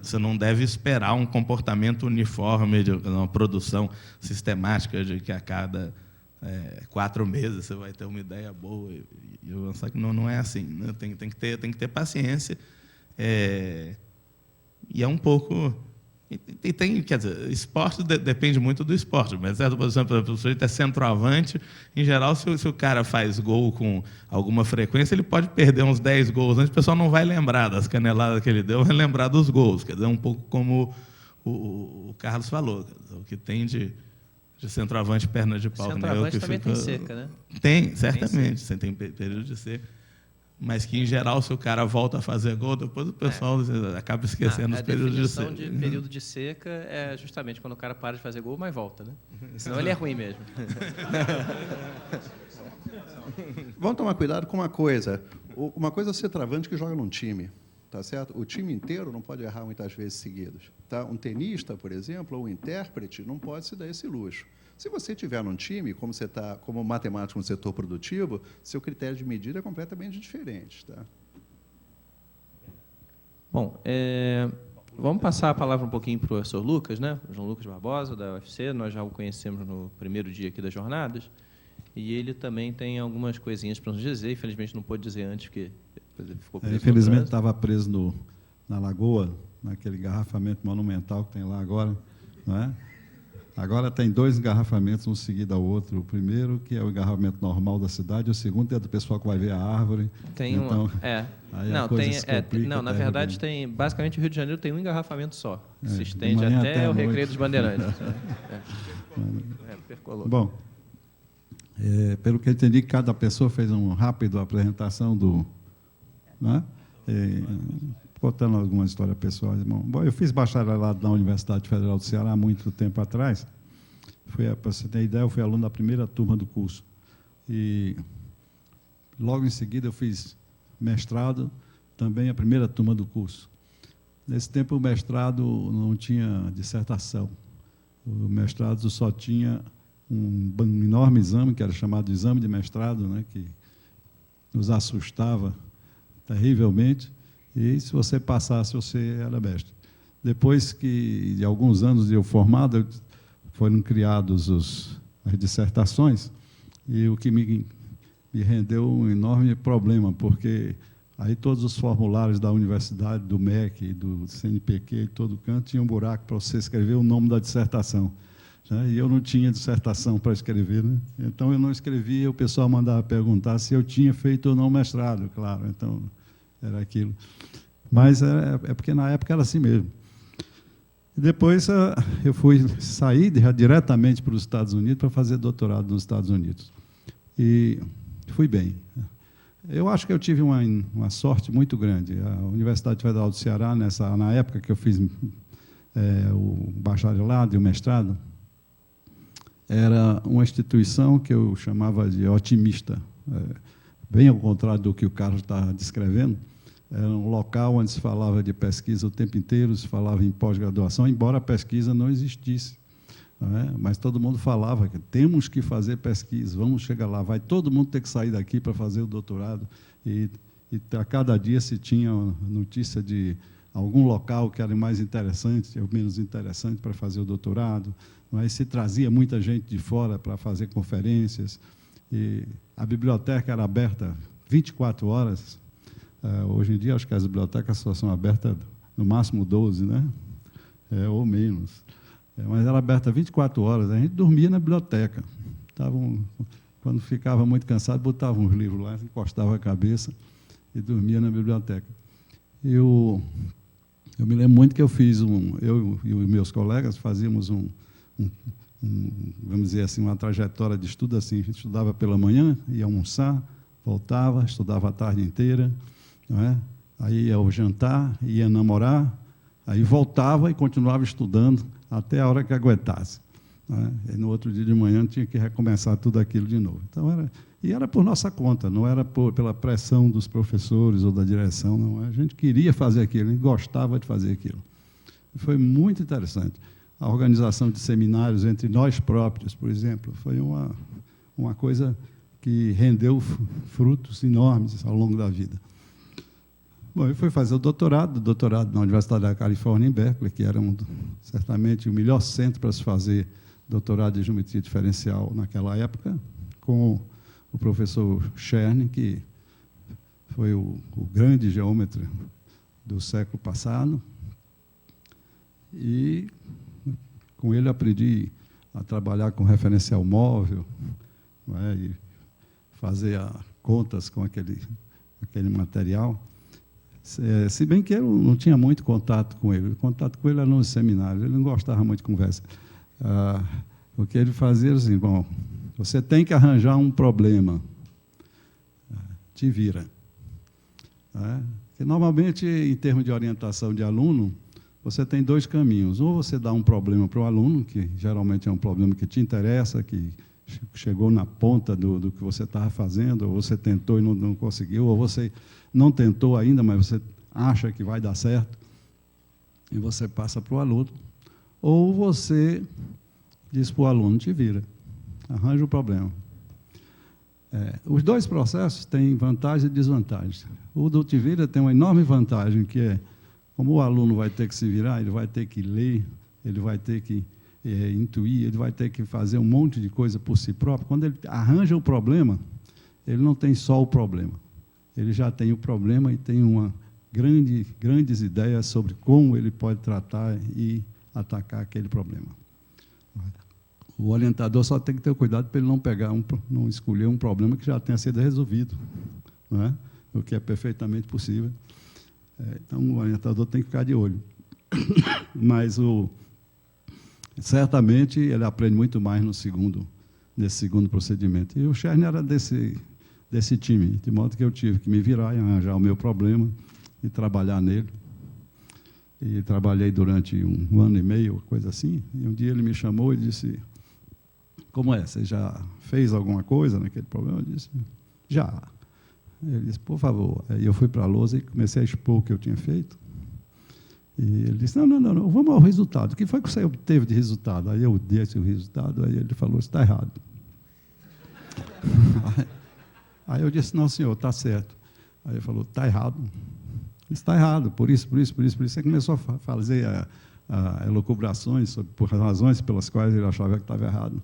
C: você não deve esperar um comportamento uniforme, uma produção sistemática de que a cada 4 meses você vai ter uma ideia boa e avançar, que não é assim, né? Tem que ter paciência, e é um pouco... E tem, quer dizer, esporte depende muito do esporte, mas, por exemplo, o sujeito é centroavante, em geral, se o cara faz gol com alguma frequência, ele pode perder uns 10 gols antes, o pessoal não vai lembrar das caneladas que ele deu, vai lembrar dos gols, quer dizer, um pouco como o Carlos falou, o que tem de centroavante, perna de pau.
A: Centroavante também tem seca, né?
C: Tem, certamente, você tem período de seca. mas que, em geral, se o cara volta a fazer gol, depois o pessoal acaba esquecendo os períodos de seca.
A: A definição de período de seca é justamente quando o cara para de fazer gol, mas volta, né? Senão ele é ruim mesmo.
B: Vamos tomar cuidado com uma coisa. Uma coisa é ser travante que joga num time, tá certo? O time inteiro não pode errar muitas vezes seguidas. Tá? Um tenista, por exemplo, ou um intérprete, não pode se dar esse luxo. Se você tiver num time, como você está, como matemático no setor produtivo, seu critério de medida é completamente diferente, tá?
A: Bom, vamos passar a palavra um pouquinho para o professor Lucas, né? O João Lucas Barbosa, da UFC. Nós já o conhecemos no primeiro dia aqui das jornadas. E ele também tem algumas coisinhas para nos dizer. Infelizmente, não pôde dizer antes, porque ele ficou preso.
F: Infelizmente, estava preso na Lagoa, naquele engarrafamento monumental que tem lá agora, não é? Agora tem 2 engarrafamentos, um seguido ao outro. O primeiro, que é o engarrafamento normal da cidade, o segundo é do pessoal que vai ver a árvore.
A: Tem
F: então,
A: aí não, tem, na verdade, tem, basicamente, o Rio de Janeiro tem um engarrafamento só, que se estende até o Recreio dos Bandeirantes. Percolou.
F: Bom, pelo que eu entendi, cada pessoa fez uma rápida apresentação do... Né? Contando algumas histórias pessoais. Bom, eu fiz bacharelado na Universidade Federal do Ceará há muito tempo atrás. Para você ter ideia, eu fui aluno da primeira turma do curso. E logo em seguida eu fiz mestrado, também a primeira turma do curso. Nesse tempo o mestrado não tinha dissertação. O mestrado só tinha um enorme exame, que era chamado de exame de mestrado, né, que nos assustava terrivelmente. E se você passasse, você era mestre. Depois de alguns anos de eu formado, foram criados as dissertações, e o que me rendeu um enorme problema, porque aí todos os formulários da universidade, do MEC, do CNPq, e todo canto, tinha um buraco para você escrever o nome da dissertação. Né? E eu não tinha dissertação para escrever, né? Então eu não escrevia, o pessoal mandava perguntar se eu tinha feito ou não mestrado, claro. Então, era aquilo. Mas é porque na época era assim mesmo. Depois eu saí diretamente para os Estados Unidos para fazer doutorado nos Estados Unidos. E fui bem. Eu acho que eu tive uma sorte muito grande. A Universidade Federal do Ceará, na época que eu fiz o bacharelado e o mestrado, era uma instituição que eu chamava de otimista. Bem ao contrário do que o Carlos está descrevendo, era um local onde se falava de pesquisa o tempo inteiro, se falava em pós-graduação, embora a pesquisa não existisse. Não é? Mas todo mundo falava que temos que fazer pesquisa, vamos chegar lá, vai todo mundo ter que sair daqui para fazer o doutorado. E a cada dia se tinha notícia de algum local que era mais interessante ou menos interessante para fazer o doutorado. Não é? E se trazia muita gente de fora para fazer conferências. E a biblioteca era aberta 24 horas. Hoje em dia, acho que as bibliotecas só são abertas no máximo 12, né? Ou menos. Mas era aberta 24 horas. A gente dormia na biblioteca. Quando ficava muito cansado, botava uns livros lá, encostava a cabeça e dormia na biblioteca. Eu me lembro muito que eu e os meus colegas fazíamos vamos dizer assim, uma trajetória de estudo assim. A gente estudava pela manhã, ia almoçar, voltava, estudava a tarde inteira, não é? Aí ia ao jantar, ia namorar, aí voltava e continuava estudando até a hora que aguentasse. Não é? E no outro dia de manhã tinha que recomeçar tudo aquilo de novo. Então era por nossa conta, não era pela pressão dos professores ou da direção, não. A gente queria fazer aquilo, a gente gostava de fazer aquilo. E foi muito interessante. A organização de seminários entre nós próprios, por exemplo, foi uma coisa que rendeu frutos enormes ao longo da vida. Bom, eu fui fazer o doutorado na Universidade da Califórnia, em Berkeley, que era certamente o melhor centro para se fazer doutorado de geometria diferencial naquela época, com o professor Chern, que foi o grande geômetra do século passado. E com ele aprendi a trabalhar com referencial móvel, não é? E fazer contas com aquele material. Se bem que eu não tinha muito contato com ele. O contato com ele era nos seminários. Ele não gostava muito de conversa. O que ele fazia era assim, bom, você tem que arranjar um problema. Te vira. Que normalmente, em termos de orientação de aluno, você tem dois caminhos. Ou você dá um problema para o aluno, que geralmente é um problema que te interessa, que chegou na ponta do que você estava fazendo, ou você tentou e não conseguiu, ou você não tentou ainda, mas você acha que vai dar certo, e você passa para o aluno. Ou você diz para o aluno, te vira, arranja o problema. Os dois processos têm vantagens e desvantagens. O do te vira tem uma enorme vantagem, que é, como o aluno vai ter que se virar, ele vai ter que ler, ele vai ter que intuir, ele vai ter que fazer um monte de coisa por si próprio. Quando ele arranja o problema, ele não tem só o problema. Ele já tem o problema e tem grandes ideias sobre como ele pode tratar e atacar aquele problema. O orientador só tem que ter cuidado para ele não escolher um problema que já tenha sido resolvido, não é? O que é perfeitamente possível. Então, o orientador tem que ficar de olho. Mas, certamente, ele aprende muito mais nesse segundo procedimento. E o Scherner era desse time, de modo que eu tive que me virar e arranjar o meu problema e trabalhar nele. E trabalhei durante 1 ano e meio, coisa assim. E um dia ele me chamou e disse, como é, você já fez alguma coisa naquele problema? Eu disse, já. Ele disse, por favor. Aí eu fui para a lousa e comecei a expor o que eu tinha feito. E ele disse, não, vamos ao resultado. O que foi que você obteve de resultado? Aí eu disse o resultado, aí ele falou, está errado. Aí eu disse, não, senhor, está certo. Aí ele falou, está errado. Está errado, por isso. Você começou a fazer elucubrações por razões pelas quais ele achava que estava errado.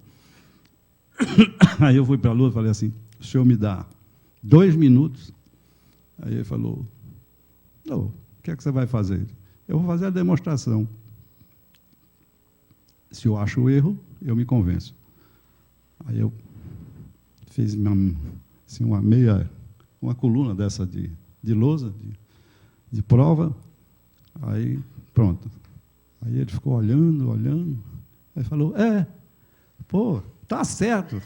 F: Aí eu fui para a lousa e falei assim, o senhor me dá 2 minutos. Aí ele falou, não, o que é que você vai fazer? Eu vou fazer a demonstração. Se eu acho o erro, eu me convenço. Aí eu fiz uma coluna dessa de lousa, de prova. Aí, pronto. Aí ele ficou olhando. Aí falou, tá certo.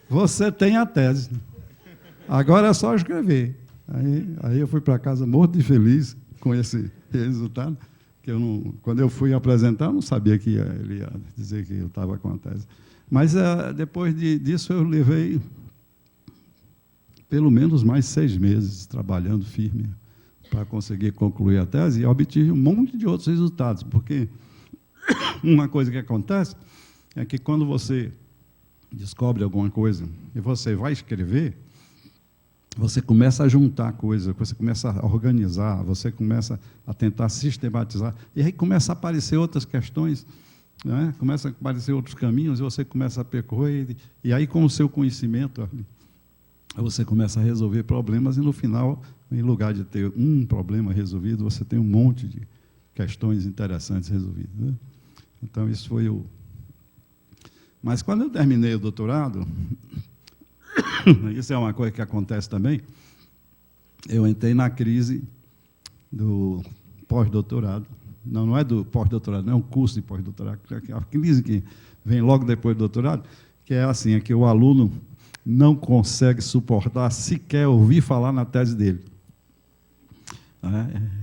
F: Você tem a tese. Agora é só escrever. Aí eu fui para casa morto de feliz com esse resultado, que quando eu fui apresentar, eu não sabia que ele ia dizer que eu estava com a tese. Mas depois disso eu levei pelo menos mais 6 meses trabalhando firme para conseguir concluir a tese e obtive um monte de outros resultados, porque uma coisa que acontece é que quando você descobre alguma coisa e você vai escrever, você começa a juntar coisas, você começa a organizar, você começa a tentar sistematizar, e aí começa a aparecer outras questões, né? Começa a aparecer outros caminhos, e você começa a percorrer, e aí com o seu conhecimento, você começa a resolver problemas, e no final, em lugar de ter um problema resolvido, você tem um monte de questões interessantes resolvidas, né? Então, isso foi o... Mas quando eu terminei o doutorado, isso é uma coisa que acontece também, eu entrei na crise do pós-doutorado. Não é do pós-doutorado, não é um curso de pós-doutorado, é a crise que vem logo depois do doutorado, que é assim, é que o aluno não consegue suportar sequer ouvir falar na tese dele.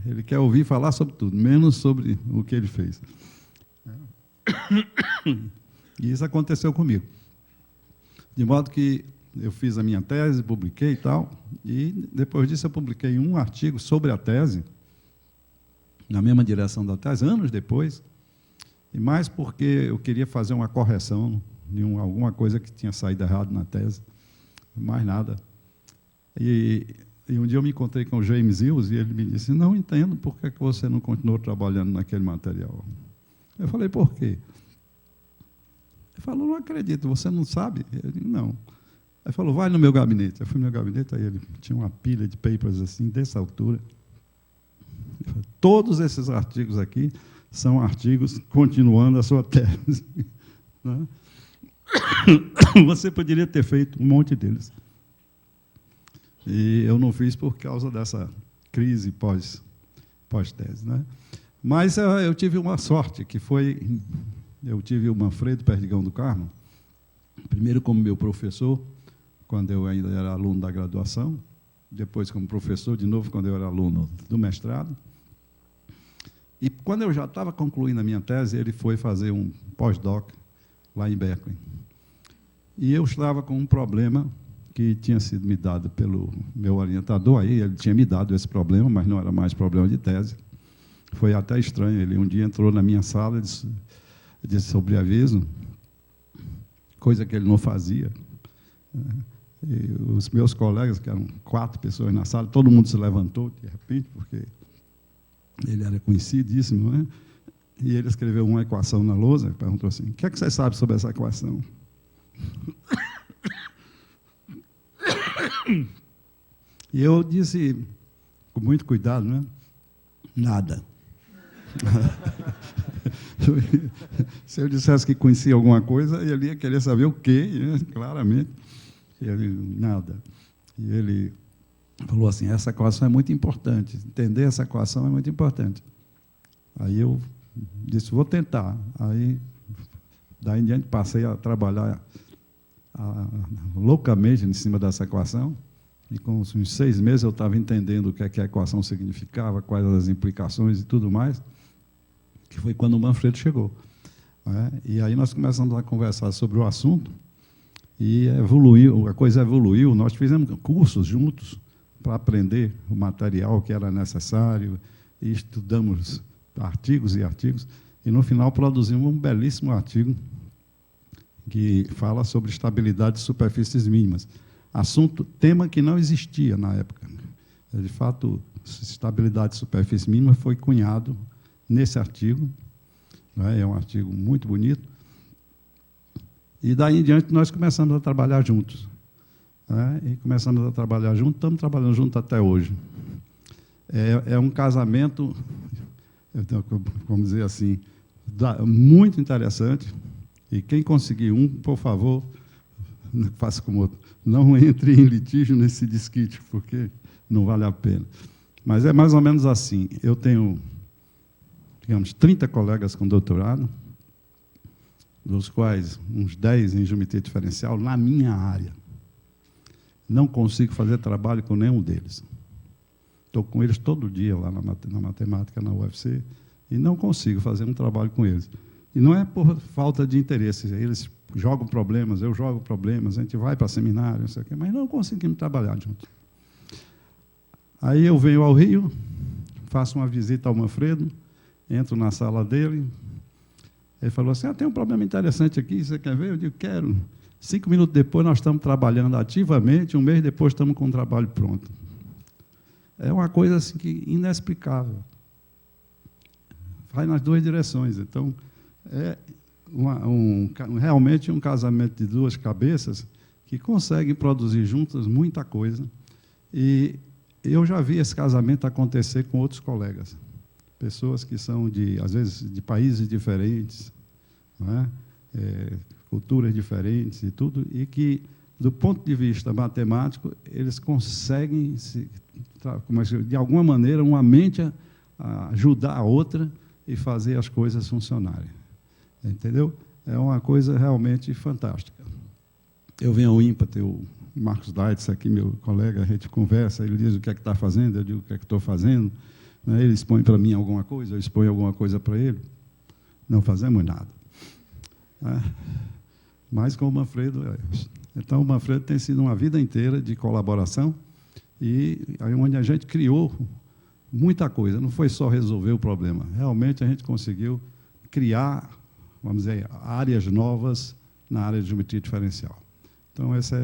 F: Ele quer ouvir falar sobre tudo, menos sobre o que ele fez. E isso aconteceu comigo. De modo que eu fiz a minha tese, publiquei e tal, e depois disso eu publiquei um artigo sobre a tese, na mesma direção da tese, anos depois, e mais porque eu queria fazer uma correção de alguma coisa que tinha saído errado na tese, mais nada. E um dia eu me encontrei com o James Hills e ele me disse, não entendo por que você não continuou trabalhando naquele material. Eu falei, por quê? Ele falou, não acredito, você não sabe? Eu disse, não. Aí falou, vai no meu gabinete. Eu fui no meu gabinete, aí ele tinha uma pilha de papers assim, dessa altura. Ele falou, todos esses artigos aqui são artigos continuando a sua tese. Né? Você poderia ter feito um monte deles. E eu não fiz por causa dessa crise pós-tese. Né? Mas eu tive uma sorte, que foi... Eu tive o Manfredo Perdigão do Carmo, primeiro como meu professor, quando eu ainda era aluno da graduação, depois como professor, de novo, quando eu era aluno do mestrado. E quando eu já estava concluindo a minha tese, ele foi fazer um pós-doc lá em Berkeley. E eu estava com um problema que tinha sido me dado pelo meu orientador, aí ele tinha me dado esse problema, mas não era mais problema de tese. Foi até estranho, ele um dia entrou na minha sala e disse sobre aviso, coisa que ele não fazia. E os meus colegas, que eram 4 pessoas na sala, todo mundo se levantou, de repente, porque ele era conhecidíssimo, né? E ele escreveu uma equação na lousa e perguntou assim, o que é que você sabe sobre essa equação? E eu disse, com muito cuidado, né? Nada. Se eu dissesse que conhecia alguma coisa, ele ia querer saber o quê, né? Claramente. Ele, nada. E ele falou assim, essa equação é muito importante, entender essa equação é muito importante. Aí eu disse, vou tentar. Aí, daí em diante, passei a trabalhar loucamente em cima dessa equação, e com uns 6 meses eu estava entendendo o que é que a equação significava, quais as implicações e tudo mais, que foi quando o Manfredo chegou. Né? E aí nós começamos a conversar sobre o assunto, e evoluiu, a coisa evoluiu, nós fizemos cursos juntos para aprender o material que era necessário, e estudamos artigos e artigos, e no final produzimos um belíssimo artigo que fala sobre estabilidade de superfícies mínimas. Tema que não existia na época. De fato, estabilidade de superfície mínima foi cunhado nesse artigo, né? É um artigo muito bonito. E daí em diante nós começamos a trabalhar juntos. Né? E começamos a trabalhar juntos, estamos trabalhando juntos até hoje. É um casamento, vamos dizer assim, muito interessante. E quem conseguir por favor, faça como outro. Não entre em litígio nesse desquite, porque não vale a pena. Mas é mais ou menos assim. Eu tenho, digamos, 30 colegas com doutorado, dos quais uns 10 em geometria diferencial, na minha área. Não consigo fazer trabalho com nenhum deles. Estou com eles todo dia lá na matemática, na UFC, e não consigo fazer um trabalho com eles. E não é por falta de interesse. Eles jogam problemas, eu jogo problemas, a gente vai para seminário, não sei o quê, mas não conseguimos trabalhar juntos. Aí eu venho ao Rio, faço uma visita ao Manfredo, entro na sala dele, ele falou assim, tem um problema interessante aqui, você quer ver? Eu digo, quero. 5 minutos depois, nós estamos trabalhando ativamente, 1 mês depois, estamos com o trabalho pronto. É uma coisa assim, inexplicável. Vai nas 2 direções. Então, é realmente um casamento de 2 cabeças que conseguem produzir juntas muita coisa. E eu já vi esse casamento acontecer com outros colegas. Pessoas que são, às vezes, de países diferentes, não é? Culturas diferentes e tudo, e que, do ponto de vista matemático, eles conseguem, de alguma maneira, uma mente a ajudar a outra e fazer as coisas funcionarem. Entendeu? É uma coisa realmente fantástica. Eu venho ao IMPA, tem o Marcos Deitz aqui, meu colega, a gente conversa, ele diz o que é que está fazendo, eu digo o que é que estou fazendo, né? Ele expõe para mim alguma coisa, eu exponho alguma coisa para ele, não fazemos nada. Né? Mas com o Manfredo, então o Manfredo tem sido uma vida inteira de colaboração, e aí onde a gente criou muita coisa, não foi só resolver o problema, realmente a gente conseguiu criar, vamos dizer, áreas novas na área de geometria diferencial. Então, esse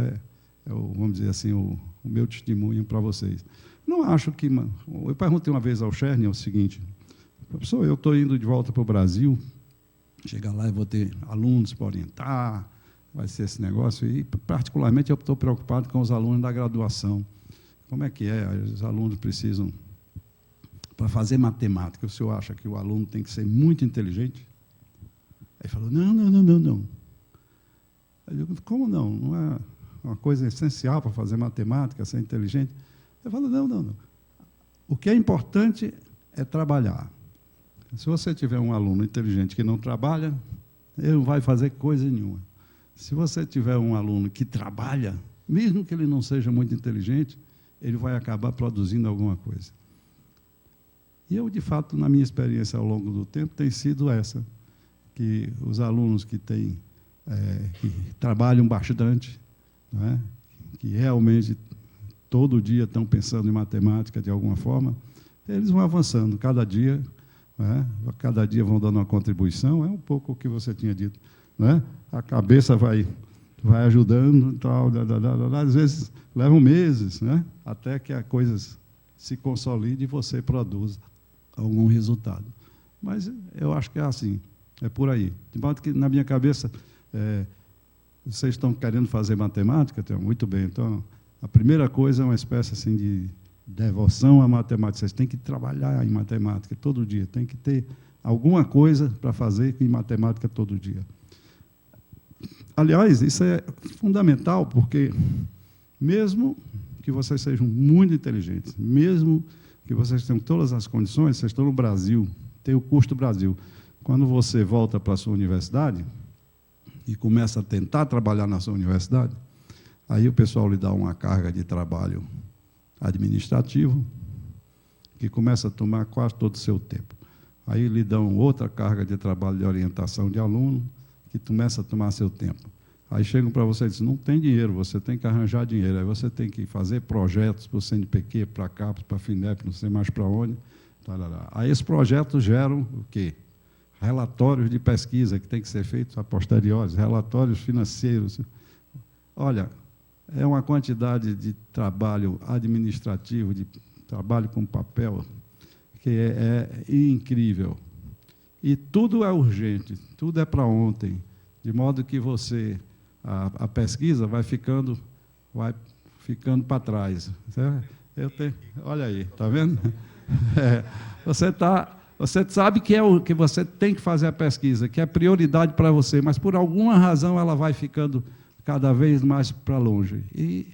F: vamos dizer assim, o meu testemunho para vocês. Não acho que... Eu perguntei uma vez ao Cherny o seguinte, professor, eu estou indo de volta para o Brasil, chegar lá e vou ter alunos para orientar, vai ser esse negócio, e, particularmente, eu estou preocupado com os alunos da graduação. Como é que é? Os alunos precisam... Para fazer matemática, o senhor acha que o aluno tem que ser muito inteligente? Aí falou, não. Aí eu digo, como não? Não é uma coisa essencial para fazer matemática, ser inteligente? Eu falo, não. O que é importante é trabalhar. Se você tiver um aluno inteligente que não trabalha, ele não vai fazer coisa nenhuma. Se você tiver um aluno que trabalha, mesmo que ele não seja muito inteligente, ele vai acabar produzindo alguma coisa. E eu, de fato, na minha experiência ao longo do tempo, tem sido essa, que os alunos que trabalham bastante, não é? Que realmente todo dia estão pensando em matemática de alguma forma, eles vão avançando cada dia, não é? Cada dia vão dando uma contribuição, é um pouco o que você tinha dito, não é? A cabeça vai ajudando, tal, às vezes levam meses, né? Até que a coisa se consolide e você produza algum resultado. Mas eu acho que é assim, é por aí. De modo que, na minha cabeça, vocês estão querendo fazer matemática, então, muito bem. Então, a primeira coisa é uma espécie assim, de devoção à matemática. Vocês têm que trabalhar em matemática todo dia, tem que ter alguma coisa para fazer em matemática todo dia. Aliás, isso é fundamental, porque mesmo que vocês sejam muito inteligentes, mesmo que vocês tenham todas as condições, vocês estão no Brasil, tem o custo do Brasil. Quando você volta para a sua universidade e começa a tentar trabalhar na sua universidade, aí o pessoal lhe dá uma carga de trabalho administrativo que começa a tomar quase todo o seu tempo. Aí lhe dão outra carga de trabalho de orientação de aluno, que começa a tomar seu tempo. Aí chegam para você e dizem, não tem dinheiro, você tem que arranjar dinheiro, aí você tem que fazer projetos para o CNPq, para a CAPES, para a FINEP, não sei mais para onde. Aí esses projetos geram o quê? Relatórios de pesquisa que tem que ser feitos a posteriori, relatórios financeiros. Olha, é uma quantidade de trabalho administrativo, de trabalho com papel, que é incrível. E tudo é urgente, tudo é para ontem, de modo que a pesquisa vai ficando para trás. Olha aí, está vendo? Você sabe que é o que você tem que fazer a pesquisa, que é prioridade para você, mas por alguma razão ela vai ficando cada vez mais para longe. E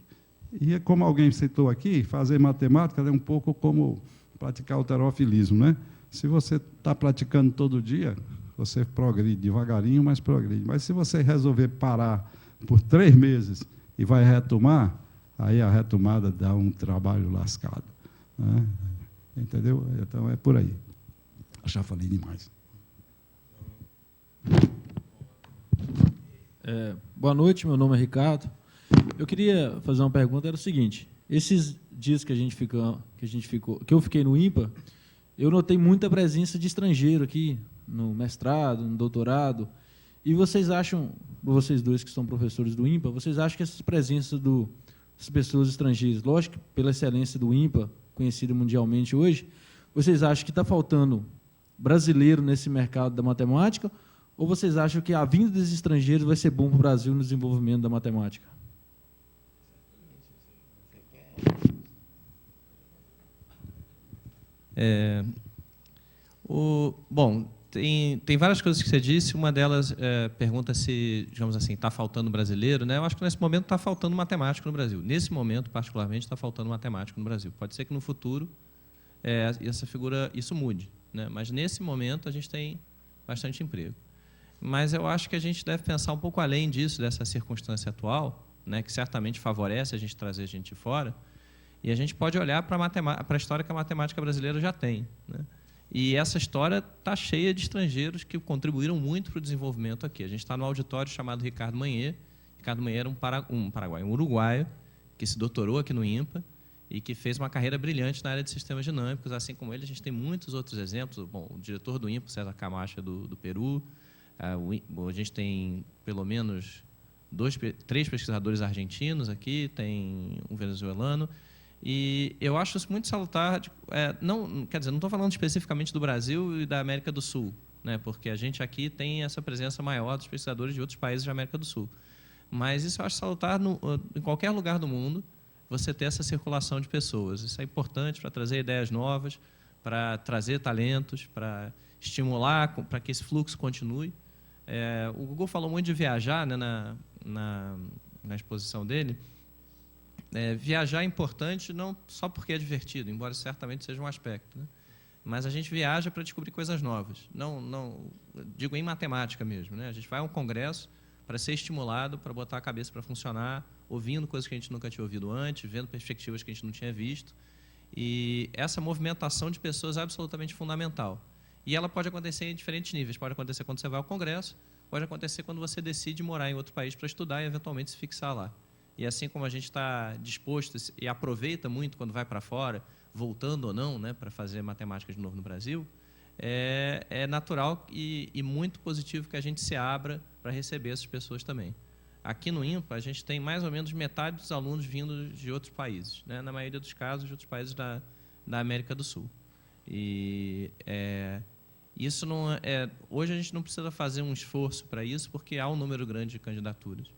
F: é como alguém citou aqui, fazer matemática é um pouco como praticar halterofilismo, né? Se você está praticando todo dia, você progride devagarinho, mas progride. Mas se você resolver parar por 3 meses e vai retomar, aí a retomada dá um trabalho lascado, né? Entendeu? Então, é por aí. Já falei demais.
G: Boa noite, meu nome é Ricardo. Eu queria fazer uma pergunta, era o seguinte, esses dias que eu fiquei no INPA, eu notei muita presença de estrangeiro aqui, no mestrado, no doutorado, e vocês acham, vocês dois que são professores do INPA, vocês acham que essa presença das pessoas estrangeiras, lógico, pela excelência do INPA, conhecido mundialmente hoje, vocês acham que está faltando brasileiro nesse mercado da matemática, ou vocês acham que a vinda desses estrangeiros vai ser bom para o Brasil no desenvolvimento da matemática?
A: Bom, tem várias coisas que você disse. Uma delas pergunta se, digamos assim, está faltando brasileiro, né? Eu acho que nesse momento está faltando matemático no Brasil. Nesse momento, particularmente, está faltando matemático no Brasil. Pode ser que no futuro isso mude, né? Mas nesse momento a gente tem bastante emprego. Mas eu acho que a gente deve pensar um pouco além disso, dessa circunstância atual, né? Que certamente favorece a gente trazer gente de fora. E a gente pode olhar para a história que a matemática brasileira já tem, né? E essa história está cheia de estrangeiros que contribuíram muito para o desenvolvimento aqui. A gente está no auditório chamado Ricardo Manhê. Ricardo Manhê era um uruguaio, que se doutorou aqui no INPA e que fez uma carreira brilhante na área de sistemas dinâmicos. Assim como ele, a gente tem muitos outros exemplos. Bom, o diretor do INPA, César Camacho, do Peru. A gente tem, pelo menos, 3 pesquisadores argentinos aqui, tem um venezuelano. E eu acho isso muito salutar. Não estou falando especificamente do Brasil e da América do Sul, né, porque a gente aqui tem essa presença maior dos pesquisadores de outros países da América do Sul. Mas isso eu acho salutar em qualquer lugar do mundo, você ter essa circulação de pessoas. Isso é importante para trazer ideias novas, para trazer talentos, para estimular, para que esse fluxo continue. O Gugu falou muito de viajar, né, na exposição dele. Viajar é importante não só porque é divertido, embora certamente seja um aspecto, né? Mas a gente viaja para descobrir coisas novas. Não digo em matemática mesmo, né? A gente vai a um congresso para ser estimulado, para botar a cabeça para funcionar, ouvindo coisas que a gente nunca tinha ouvido antes, vendo perspectivas que a gente não tinha visto. E essa movimentação de pessoas é absolutamente fundamental. E ela pode acontecer em diferentes níveis. Pode acontecer quando você vai ao Congresso, pode acontecer quando você decide morar em outro país para estudar e, eventualmente, se fixar lá. E assim como a gente está disposto e aproveita muito quando vai para fora, voltando ou não, né, para fazer matemática de novo no Brasil, é natural e muito positivo que a gente se abra para receber essas pessoas também. Aqui no INPA, a gente tem mais ou menos metade dos alunos vindo de outros países, né, na maioria dos casos, de outros países da América do Sul. E isso não hoje a gente não precisa fazer um esforço para isso, porque há um número grande de candidaturas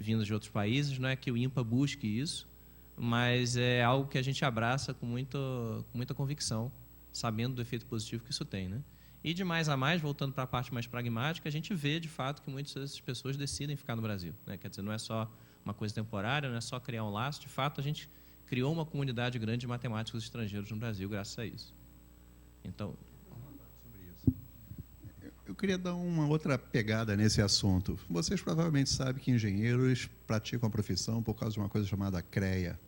A: vindas de outros países. Não é que o INPA busque isso, mas é algo que a gente abraça com muita convicção, sabendo do efeito positivo que isso tem, né? E de mais a mais, voltando para a parte mais pragmática, a gente vê de fato que muitas dessas pessoas decidem ficar no Brasil, né? Quer dizer, não é só uma coisa temporária, não é só criar um laço. De fato, a gente criou uma comunidade grande de matemáticos estrangeiros no Brasil graças a isso. Então,
B: eu queria dar uma outra pegada nesse assunto. Vocês provavelmente sabem que engenheiros praticam a profissão por causa de uma coisa chamada CREA.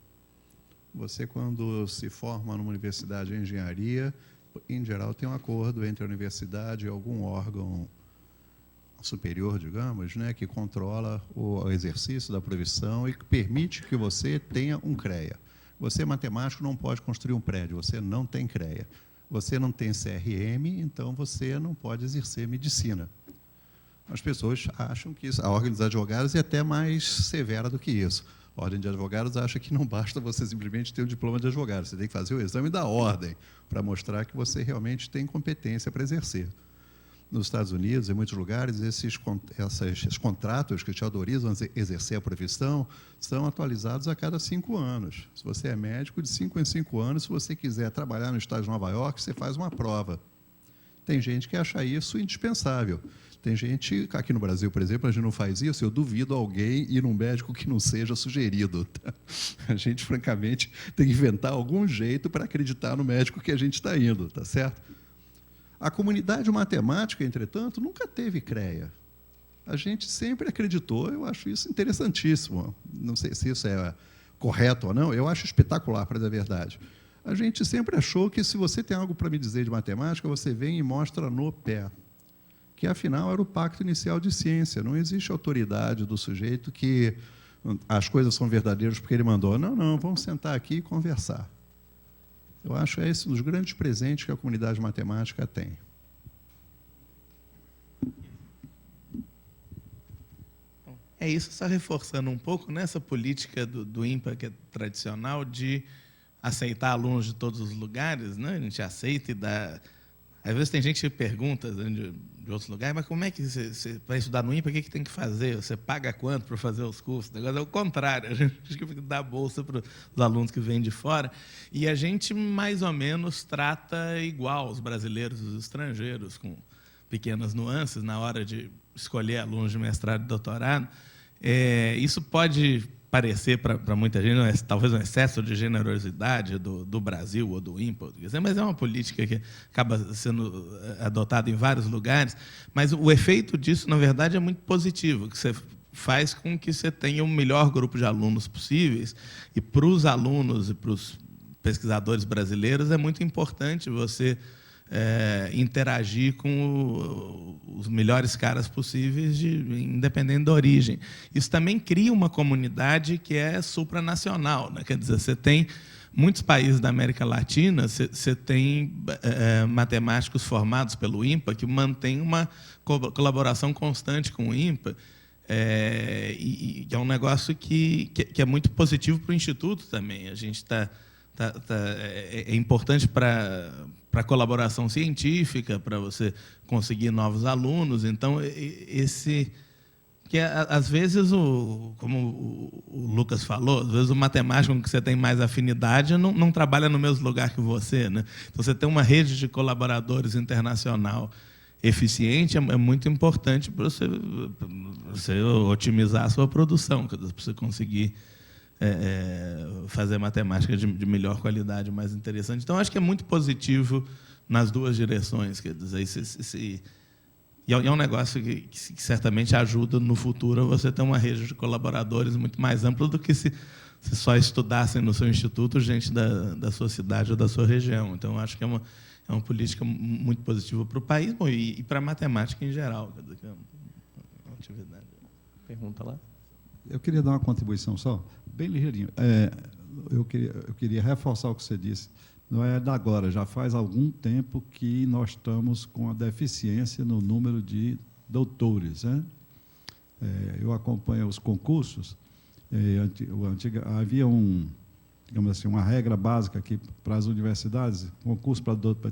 B: Você, quando se forma numa universidade de engenharia, em geral, tem um acordo entre a universidade e algum órgão superior, digamos, né, que controla o exercício da profissão e que permite que você tenha um CREA. Você, matemático, não pode construir um prédio, você não tem CREA. Você não tem CRM, então você não pode exercer medicina. As pessoas acham que a Ordem dos Advogados é até mais severa do que isso. A Ordem de Advogados acha que não basta você simplesmente ter um diploma de advogado, você tem que fazer o exame da ordem para mostrar que você realmente tem competência para exercer. Nos Estados Unidos, em muitos lugares, esses contratos que te autorizam a exercer a profissão são atualizados a cada 5 anos. Se você é médico, de 5 em 5 anos, se você quiser trabalhar no estado de Nova York, você faz uma prova. Tem gente que acha isso indispensável. Tem gente, aqui no Brasil, por exemplo, a gente não faz isso. Eu duvido alguém ir num médico que não seja sugerido. Tá? A gente, francamente, tem que inventar algum jeito para acreditar no médico que a gente está indo, tá certo? A comunidade matemática, entretanto, nunca teve CREA. A gente sempre acreditou, eu acho isso interessantíssimo. Não sei se isso é correto ou não, eu acho espetacular, para dizer a verdade. A gente sempre achou que, se você tem algo para me dizer de matemática, você vem e mostra no pé. Que, afinal, era o pacto inicial de ciência. Não existe autoridade do sujeito que as coisas são verdadeiras porque ele mandou. Não, vamos sentar aqui e conversar. Eu acho esse um dos grandes presentes que a comunidade matemática tem.
C: É isso, só reforçando um pouco nessa política do INPA, que é tradicional, de aceitar alunos de todos os lugares, né? A gente aceita e dá. Às vezes tem gente que pergunta de outros lugares, mas como é que você para estudar no INPA, o que tem que fazer? Você paga quanto para fazer os cursos? O negócio é o contrário, a gente dá bolsa para os alunos que vêm de fora, e a gente mais ou menos trata igual os brasileiros e os estrangeiros, com pequenas nuances na hora de escolher alunos de mestrado e doutorado. Isso pode parecer para muita gente, talvez um excesso de generosidade do Brasil ou do INPA, mas é uma política que acaba sendo adotada em vários lugares, mas o efeito disso, na verdade, é muito positivo, que você faz com que você tenha o melhor grupo de alunos possíveis, e para os alunos e para os pesquisadores brasileiros é muito importante você interagir com os melhores caras possíveis, independente da origem. Isso também cria uma comunidade que é supranacional, né? Quer dizer, você tem muitos países da América Latina, você tem matemáticos formados pelo INPA que mantêm uma colaboração constante com o INPA, e é um negócio que é muito positivo para o Instituto também. A gente é importante para a colaboração científica, para você conseguir novos alunos. Então, às vezes, como o Lucas falou, às vezes o matemático com que você tem mais afinidade não trabalha no mesmo lugar que você, né? Então, você tem uma rede de colaboradores internacional eficiente, é muito importante para você otimizar a sua produção, para você conseguir fazer matemática de melhor qualidade, mais interessante. Então, acho que é muito positivo nas duas direções. Quer dizer, E é um negócio que certamente ajuda no futuro a você ter uma rede de colaboradores muito mais ampla do que se só estudassem no seu instituto gente da sua cidade ou da sua região. Então, acho que é uma política muito positiva para o país, bom, e para a matemática em geral. Quer dizer, que é uma atividade.
A: Pergunta lá.
F: Eu queria dar uma contribuição só, bem ligeirinho. Eu queria reforçar o que você disse. Não é da agora, já faz algum tempo que nós estamos com a deficiência no número de doutores, né? Eu acompanho os concursos. Havia digamos assim, uma regra básica que para as universidades, concurso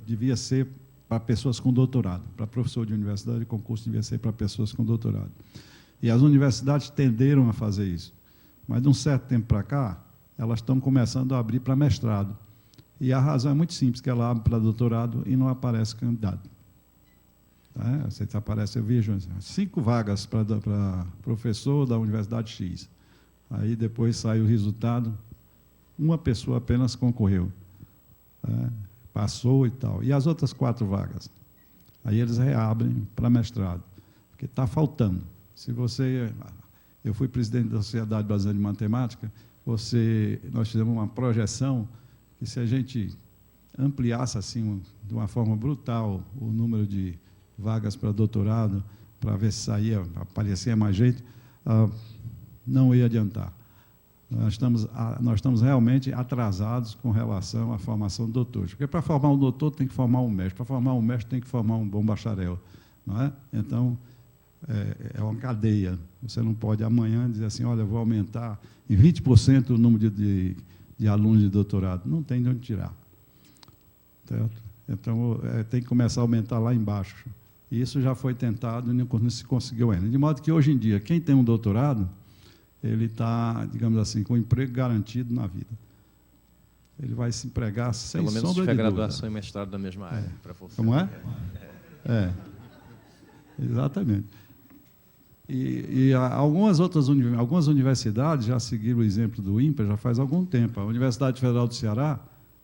F: devia ser para pessoas com doutorado. Para professor de universidade, o concurso devia ser para pessoas com doutorado. E as universidades tenderam a fazer isso. Mas, de um certo tempo para cá, elas estão começando a abrir para mestrado. E a razão é muito simples, que ela abre para doutorado e não aparece candidato. Você aparece, eu vejo 5 vagas para professor da Universidade X. Aí depois sai o resultado, uma pessoa apenas concorreu. Passou e tal. E as outras 4 vagas? Aí eles reabrem para mestrado, porque está faltando. Eu fui presidente da Sociedade Brasileira de Matemática, nós fizemos uma projeção que, se a gente ampliasse assim, de uma forma brutal o número de vagas para doutorado, para ver se aparecia mais gente, não ia adiantar. Nós estamos realmente atrasados com relação à formação de doutores. Porque, para formar um doutor, tem que formar um mestre. Para formar um mestre, tem que formar um bom bacharel. Não é? Então, é uma cadeia. Você não pode amanhã dizer assim, olha, eu vou aumentar em 20% o número de alunos de doutorado. Não tem de onde tirar. Certo? Então, tem que começar a aumentar lá embaixo. E isso já foi tentado e não se conseguiu ainda. De modo que, hoje em dia, quem tem um doutorado, ele está, digamos assim, com emprego garantido na vida. Ele vai se empregar sem sombra de dúvida.
A: Pelo menos se tiver graduação e mestrado da mesma área.
F: Como é? Exatamente. E algumas universidades já seguiram o exemplo do INPA já faz algum tempo. A Universidade Federal do Ceará,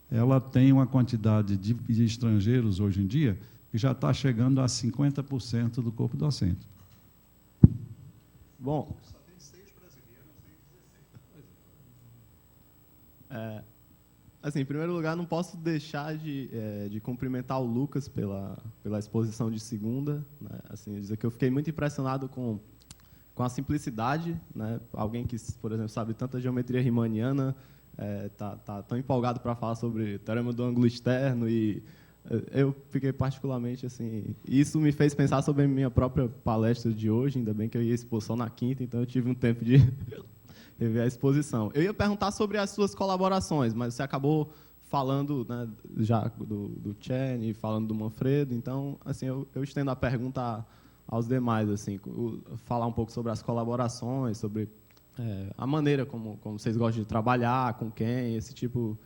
F: ela tem uma quantidade de estrangeiros hoje em dia que já está chegando a 50% do corpo docente.
H: Bom, assim, em primeiro lugar, não posso deixar de cumprimentar o Lucas pela exposição de segunda, né? Assim, dizer que eu fiquei muito impressionado com a simplicidade, né? Alguém que, por exemplo, sabe tanta geometria riemanniana, tá tão empolgado para falar sobre o teorema do ângulo externo, e eu fiquei particularmente assim. Isso me fez pensar sobre a minha própria palestra de hoje. Ainda bem que eu ia expor só na quinta, então eu tive um tempo de rever a exposição. Eu ia perguntar sobre as suas colaborações, mas você acabou falando, né, já do Chen, falando do Manfredo, então assim, eu estendo a pergunta aos demais, assim, falar um pouco sobre as colaborações, sobre a maneira como vocês gostam de trabalhar, com quem, esse tipo,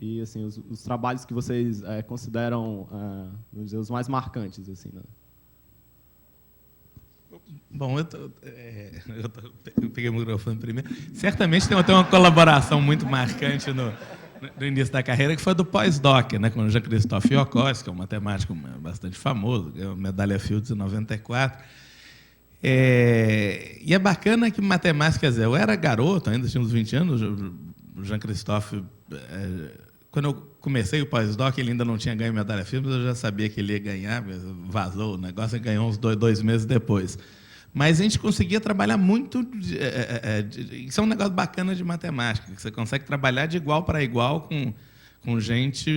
H: e assim, os trabalhos que vocês consideram, vamos dizer, os mais marcantes, assim, né?
C: Bom, eu peguei o microfone primeiro. Certamente tem até uma colaboração muito marcante no início da carreira, que foi do pós-doc, né, com o Jean-Christophe Iocos, que é um matemático bastante famoso, ganhou medalha Fields em 94. E é bacana que matemática, quer dizer, eu era garoto, ainda tinha uns 20 anos, o Jean-Christophe, quando eu comecei o pós-doc, ele ainda não tinha ganho medalha Fields, mas eu já sabia que ele ia ganhar, vazou o negócio e ganhou uns 2 meses depois. Mas a gente conseguia trabalhar muito. Isso é um negócio bacana de matemática, que você consegue trabalhar de igual para igual com gente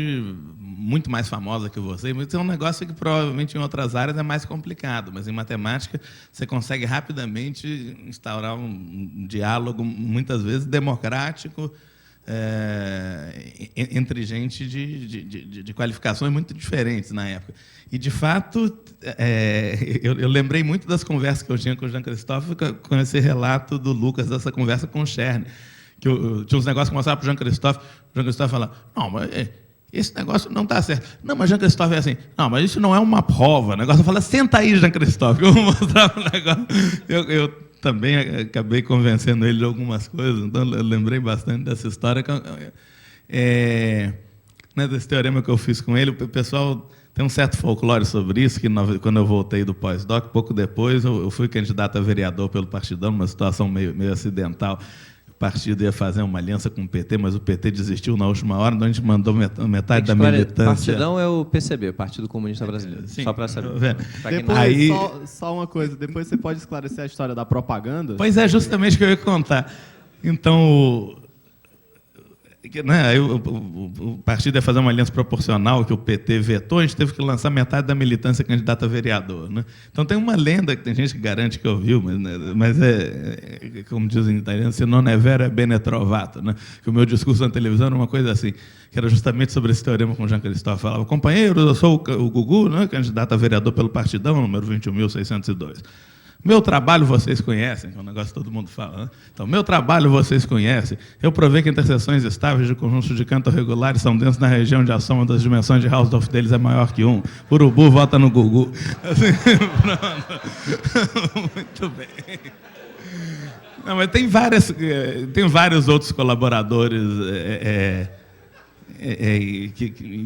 C: muito mais famosa que você. Isso é um negócio que provavelmente em outras áreas é mais complicado, mas em matemática você consegue rapidamente instaurar um diálogo, muitas vezes democrático, entre gente de qualificações muito diferentes na época. E, de fato, eu lembrei muito das conversas que eu tinha com o Jean-Christophe, com esse relato do Lucas, dessa conversa com o Cherny, que eu tinha uns negócios que eu mostrava para o Jean-Christophe falava, não, mas esse negócio não está certo. Não, mas Jean-Christophe é assim, não, mas isso não é uma prova. O negócio fala, senta aí, Jean-Christophe, que eu vou mostrar o negócio. Eu também acabei convencendo ele de algumas coisas, então eu lembrei bastante dessa história. né, desse teorema que eu fiz com ele, o pessoal tem um certo folclore sobre isso, que quando eu voltei do pós-doc, pouco depois, eu fui candidato a vereador pelo Partidão, numa situação meio acidental. O partido ia fazer uma aliança com o PT, mas o PT desistiu na última hora, então a gente mandou metade da militância.
I: Partidão é o PCB, Partido Comunista Brasileiro.
C: Sim,
I: só para saber.
H: Depois,
C: Aí...
H: só uma coisa, depois você pode esclarecer a história da propaganda?
C: Pois é, justamente o que eu ia contar. Então, né, aí o partido ia fazer uma aliança proporcional que o PT vetou, a gente teve que lançar metade da militância candidata a vereador. Né? Então tem uma lenda que tem gente que garante que ouviu, mas como dizem em italiano, se non è vero è bene trovato. Né? Que o meu discurso na televisão era uma coisa assim, que era justamente sobre esse teorema com o Jean Cristóvão. Falava, companheiros, eu sou o Gugu, né, candidato a vereador pelo Partidão, número 21.602. Meu trabalho vocês conhecem, que é um negócio que todo mundo fala. Né? Então, meu trabalho vocês conhecem. Eu provei que interseções estáveis de conjuntos de canto regulares são densas na região de ação, uma das dimensões de Hausdorff deles é maior que 1. Urubu vota no Gugu. Assim, pronto. Muito bem. Não, mas tem vários outros colaboradores.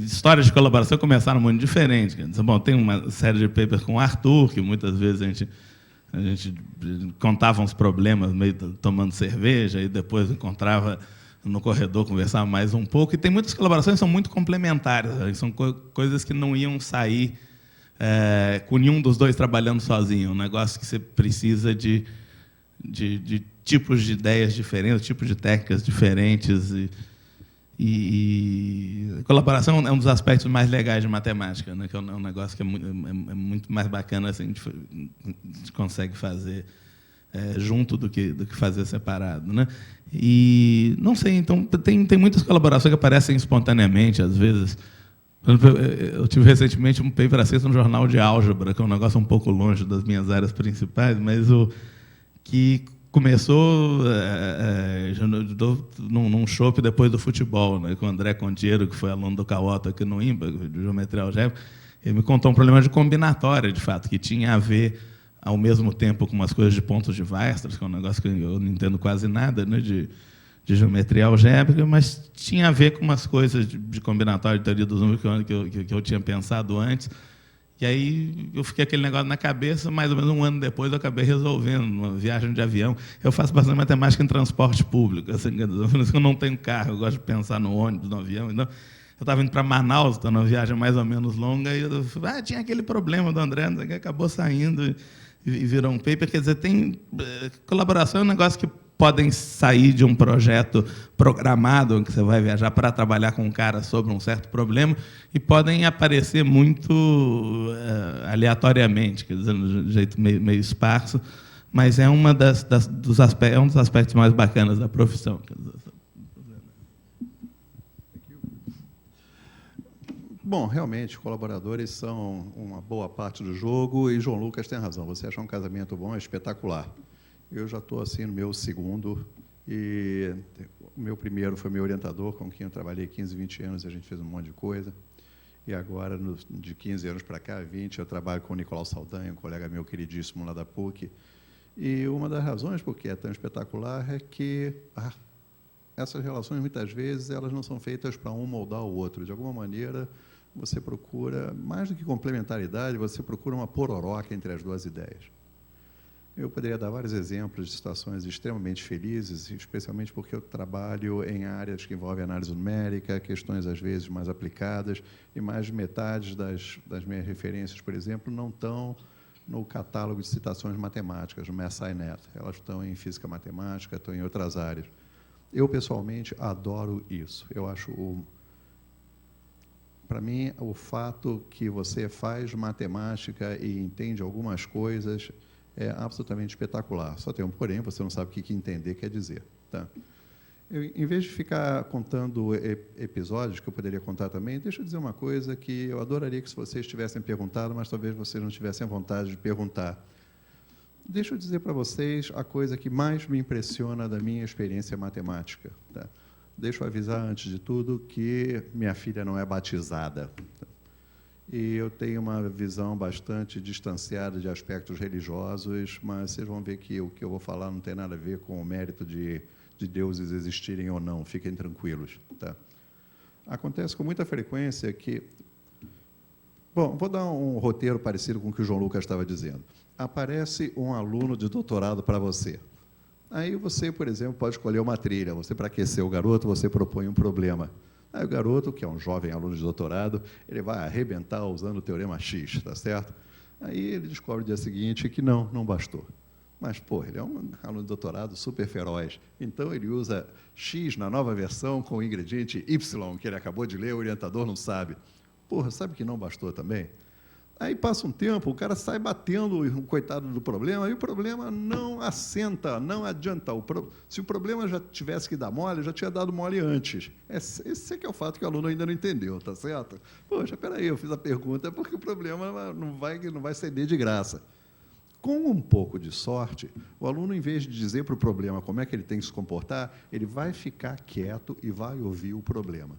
C: Histórias de colaboração começaram muito diferentes. Bom, tem uma série de papers com o Arthur, que muitas vezes a gente contava uns problemas meio tomando cerveja e depois encontrava no corredor, conversava mais um pouco. E tem muitas colaborações que são muito complementares. São coisas que não iam sair com nenhum dos dois trabalhando sozinho. Um negócio que você precisa de tipos de ideias diferentes, tipos de técnicas diferentes. E a colaboração é um dos aspectos mais legais de matemática, né? Que é um negócio que é muito mais bacana, assim, a gente consegue fazer junto do que fazer separado, né? E não sei, então tem muitas colaborações que aparecem espontaneamente, às vezes. Eu tive recentemente um paper aceito no jornal de álgebra, que é um negócio um pouco longe das minhas áreas principais, mas que começou num chopp depois do futebol, né, com o André Contiero, que foi aluno do Caota aqui no IMBA, de geometria algébrica. Ele me contou um problema de combinatória, de fato, que tinha a ver, ao mesmo tempo, com umas coisas de pontos de Weierstrass, que é um negócio que eu não entendo quase nada, né, de geometria algébrica, mas tinha a ver com umas coisas de combinatória de teoria dos números que eu tinha pensado antes. E aí eu fiquei aquele negócio na cabeça, mais ou menos um ano depois eu acabei resolvendo uma viagem de avião. Eu faço bastante matemática em transporte público, assim, eu não tenho carro, eu gosto de pensar no ônibus, no avião. Então, eu estava indo para Manaus, estou numa viagem mais ou menos longa, e eu falei, tinha aquele problema do André, que acabou saindo e virou um paper. Quer dizer, tem colaboração é um negócio que podem sair de um projeto programado, em que você vai viajar para trabalhar com um cara sobre um certo problema, e podem aparecer muito aleatoriamente, quer dizer, de um jeito meio esparso, mas é um dos aspectos mais bacanas da profissão.
B: Bom, realmente, colaboradores são uma boa parte do jogo, e João Lucas tem razão. Você achar um casamento bom é espetacular. Eu já estou assim no meu segundo, e o meu primeiro foi meu orientador, com quem eu trabalhei 15, 20 anos, e a gente fez um monte de coisa. E agora, de 15 anos para cá, 20, eu trabalho com o Nicolau Saldanha, um colega meu queridíssimo lá da PUC. E uma das razões por que é tão espetacular é que essas relações, muitas vezes, elas não são feitas para um moldar o outro. De alguma maneira, você procura, mais do que complementaridade, você procura uma pororoca entre as duas ideias. Eu poderia dar vários exemplos de situações extremamente felizes, especialmente porque eu trabalho em áreas que envolvem análise numérica, questões, às vezes, mais aplicadas, e mais de metade das minhas referências, por exemplo, não estão no catálogo de citações matemáticas, no MassSciNet. Elas estão em física matemática, estão em outras áreas. Eu, pessoalmente, adoro isso. Eu acho, para mim, o fato que você faz matemática e entende algumas coisas é absolutamente espetacular. Só tem um porém, você não sabe o que entender quer dizer. Tá? Em vez de ficar contando episódios, que eu poderia contar também, deixa eu dizer uma coisa que eu adoraria que vocês tivessem perguntado, mas talvez vocês não tivessem vontade de perguntar. Deixa eu dizer para vocês a coisa que mais me impressiona da minha experiência matemática. Tá? Deixa eu avisar, antes de tudo, que minha filha não é batizada. E eu tenho uma visão bastante distanciada de aspectos religiosos, mas vocês vão ver que o que eu vou falar não tem nada a ver com o mérito de deuses existirem ou não, fiquem tranquilos. Tá? Acontece com muita frequência que... Bom, vou dar um roteiro parecido com o que o João Lucas estava dizendo. Aparece um aluno de doutorado para você. Aí você, por exemplo, pode escolher uma trilha. Você, para aquecer o garoto, você propõe um problema. Aí o garoto, que é um jovem aluno de doutorado, ele vai arrebentar usando o teorema X, tá certo? Aí ele descobre no dia seguinte que não bastou. Mas, pô, ele é um aluno de doutorado super feroz. Então, ele usa X na nova versão com o ingrediente Y, que ele acabou de ler, o orientador não sabe. Porra, sabe que não bastou também? Aí passa um tempo, o cara sai batendo o coitado do problema, e o problema não assenta, não adianta. Se o problema já tivesse que dar mole, já tinha dado mole antes. Esse é que é o fato que o aluno ainda não entendeu, tá certo? Poxa, peraí, eu fiz a pergunta porque o problema não vai ceder de graça. Com um pouco de sorte, o aluno, em vez de dizer para o problema como é que ele tem que se comportar, ele vai ficar quieto e vai ouvir o problema.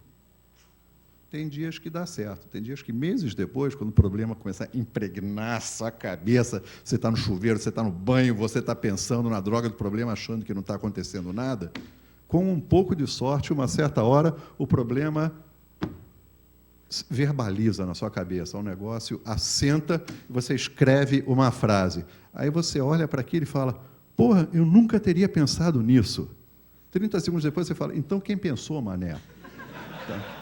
B: Tem dias que dá certo, tem dias que meses depois, quando o problema começar a impregnar a sua cabeça, você está no chuveiro, você está no banho, você está pensando na droga do problema, achando que não está acontecendo nada, com um pouco de sorte, uma certa hora, o problema verbaliza na sua cabeça, o negócio assenta, você escreve uma frase. Aí você olha para aquilo e fala, porra, eu nunca teria pensado nisso. 30 segundos depois você fala, então quem pensou, mané? Tá.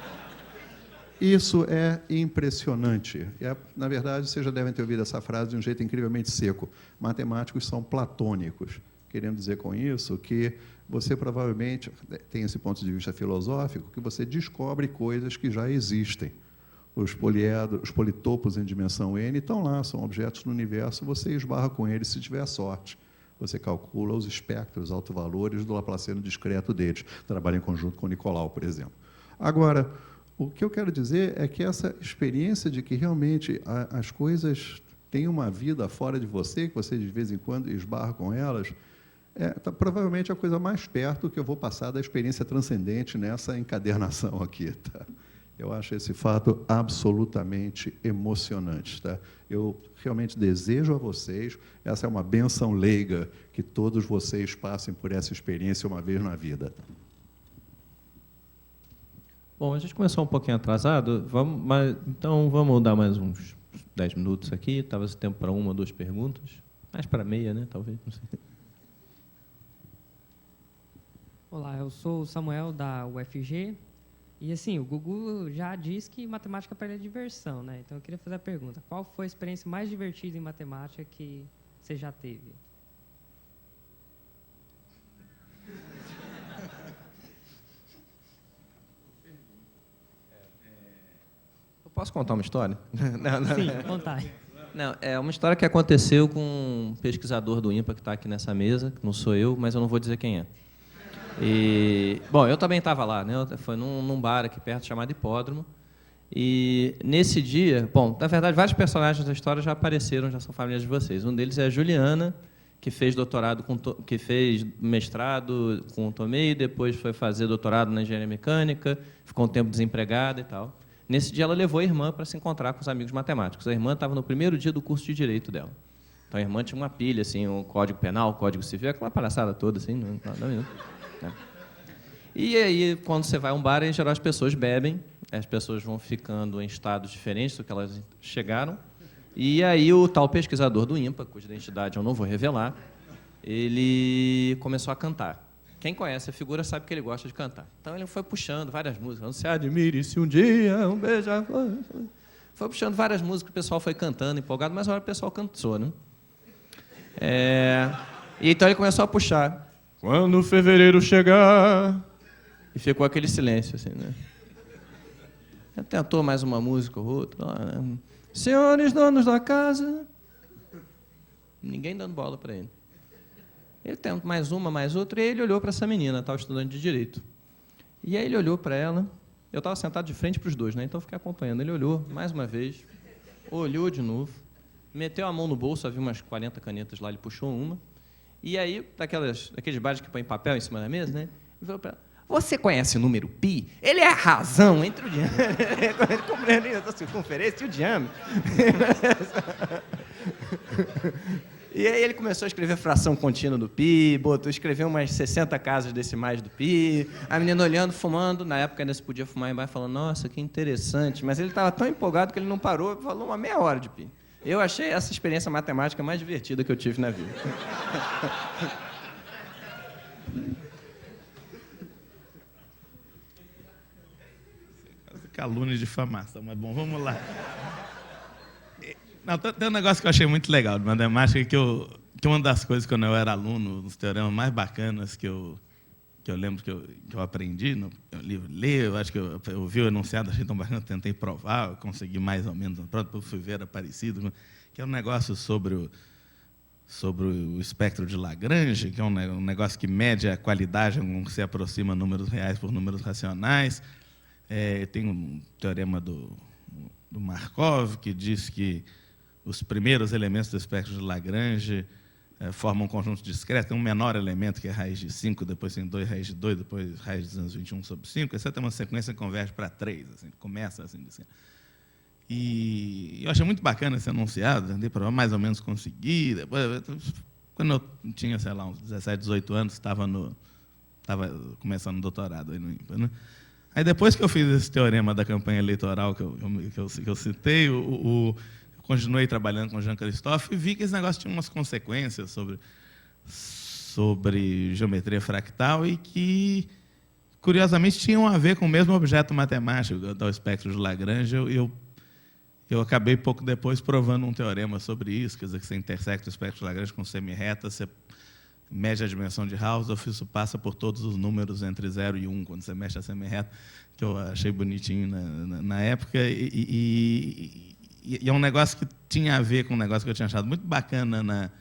B: Isso é impressionante. Na verdade, vocês já devem ter ouvido essa frase de um jeito incrivelmente seco. Matemáticos são platônicos. Querendo dizer com isso que você provavelmente tem esse ponto de vista filosófico, que você descobre coisas que já existem. Os poliedros, os politopos em dimensão n estão lá, são objetos no universo, você esbarra com eles se tiver sorte. Você calcula os espectros autovalores do laplaciano discreto deles. Trabalha em conjunto com o Nicolau, por exemplo. Agora, o que eu quero dizer é que essa experiência de que realmente as coisas têm uma vida fora de você, que você de vez em quando esbarra com elas, provavelmente a coisa mais perto que eu vou passar da experiência transcendente nessa encadernação aqui. Tá? Eu acho esse fato absolutamente emocionante. Tá? Eu realmente desejo a vocês, essa é uma bênção leiga, que todos vocês passem por essa experiência uma vez na vida.
A: Bom, a gente começou um pouquinho atrasado, então vamos dar mais uns 10 minutos aqui. Estava esse tempo para uma ou duas perguntas, mais para meia, né? Talvez, não sei.
J: Olá, eu sou o Samuel, da UFG, e assim, o Gugu já disse que matemática para ele é diversão, né? Então eu queria fazer a pergunta, qual foi a experiência mais divertida em matemática que você já teve?
A: Posso contar uma história?
J: Sim, contar.
A: Não, é uma história que aconteceu com um pesquisador do INPA que está aqui nessa mesa, que não sou eu, mas eu não vou dizer quem é. Bom, eu também estava lá, né? Foi num bar aqui perto chamado Hipódromo. E nesse dia, bom, na verdade, vários personagens da história já apareceram, já são famílias de vocês. Um deles é a Juliana, que fez doutorado, que fez mestrado com o Tomei, depois foi fazer doutorado na engenharia mecânica, ficou um tempo desempregada e tal. Nesse dia, ela levou a irmã para se encontrar com os amigos matemáticos. A irmã estava no primeiro dia do curso de Direito dela. Então, a irmã tinha uma pilha, assim, o Código Penal, o Código Civil, aquela palhaçada toda, assim, né? E aí, quando você vai a um bar, em geral, as pessoas bebem, as pessoas vão ficando em estados diferentes do que elas chegaram, e aí o tal pesquisador do INPA, cuja identidade eu não vou revelar, ele começou a cantar. Quem conhece a figura sabe que ele gosta de cantar. Então, ele foi puxando várias músicas. Não se admire se um dia um beija-flor... Foi puxando várias músicas, o pessoal foi cantando, empolgado, mas a hora o pessoal cantou, né? E então, ele começou a puxar. Quando fevereiro chegar... E ficou aquele silêncio, assim, né? Ele tentou mais uma música ou outra. Senhores donos da casa... Ninguém dando bola para ele. Ele tentou mais uma, mais outra, e aí ele olhou para essa menina, tal estudante de Direito. E aí ele olhou para ela, eu estava sentado de frente para os dois, né? Então eu fiquei acompanhando. Ele olhou mais uma vez, olhou de novo, meteu a mão no bolso, havia umas 40 canetas lá, ele puxou uma, e aí, daqueles bares que põem papel em cima da mesa, né? Ele falou para ela, você conhece o número pi? Ele é a razão entre o diâmetro, ele compreende a circunferência e o diâmetro. E aí ele começou a escrever fração contínua do pi, escreveu umas 60 casas decimais do pi, a menina olhando, fumando, na época ainda se podia fumar embaixo, falando, nossa, que interessante, mas ele estava tão empolgado que ele não parou, falou uma meia hora de pi. Eu achei essa experiência matemática mais divertida que eu tive na vida.
C: Calúnia de difamação, mas bom, vamos lá. Não, tem um negócio que eu achei muito legal de matemática, que uma das coisas, quando eu era aluno, os teoremas mais bacanas que eu lembro que eu aprendi no livro ler, eu acho que eu vi o enunciado, achei tão bacana, tentei provar, eu consegui mais ou menos, pronto, fui ver, era parecido, que é um negócio sobre o espectro de Lagrange, que é um negócio que mede a qualidade com que se aproxima números reais por números racionais. Tem um teorema do Markov, que diz que os primeiros elementos do espectro de Lagrange formam um conjunto discreto, tem um menor elemento, que é raiz de 5, depois tem 2 raiz de 2, depois raiz de 221 sobre 5, essa tem uma sequência que converge para 3, assim, começa assim. E eu achei muito bacana esse enunciado, tentei provar, mais ou menos consegui. Depois, quando eu tinha, sei lá, uns 17, 18 anos, estava começando o doutorado aí no INPA, né? Aí, depois que eu fiz esse teorema da campanha eleitoral que eu citei, eu continuei trabalhando com o Jean Christophe e vi que esse negócio tinha umas consequências sobre geometria fractal e que, curiosamente, tinham a ver com o mesmo objeto matemático do espectro de Lagrange. Eu acabei, pouco depois, provando um teorema sobre isso, quer dizer, que você intersecta o espectro de Lagrange com semirreta, você mede a dimensão de Hausdorff, isso passa por todos os números entre 0 e 1, quando você mexe a semirreta, que eu achei bonitinho na época, e é um negócio que tinha a ver com um negócio que eu tinha achado muito bacana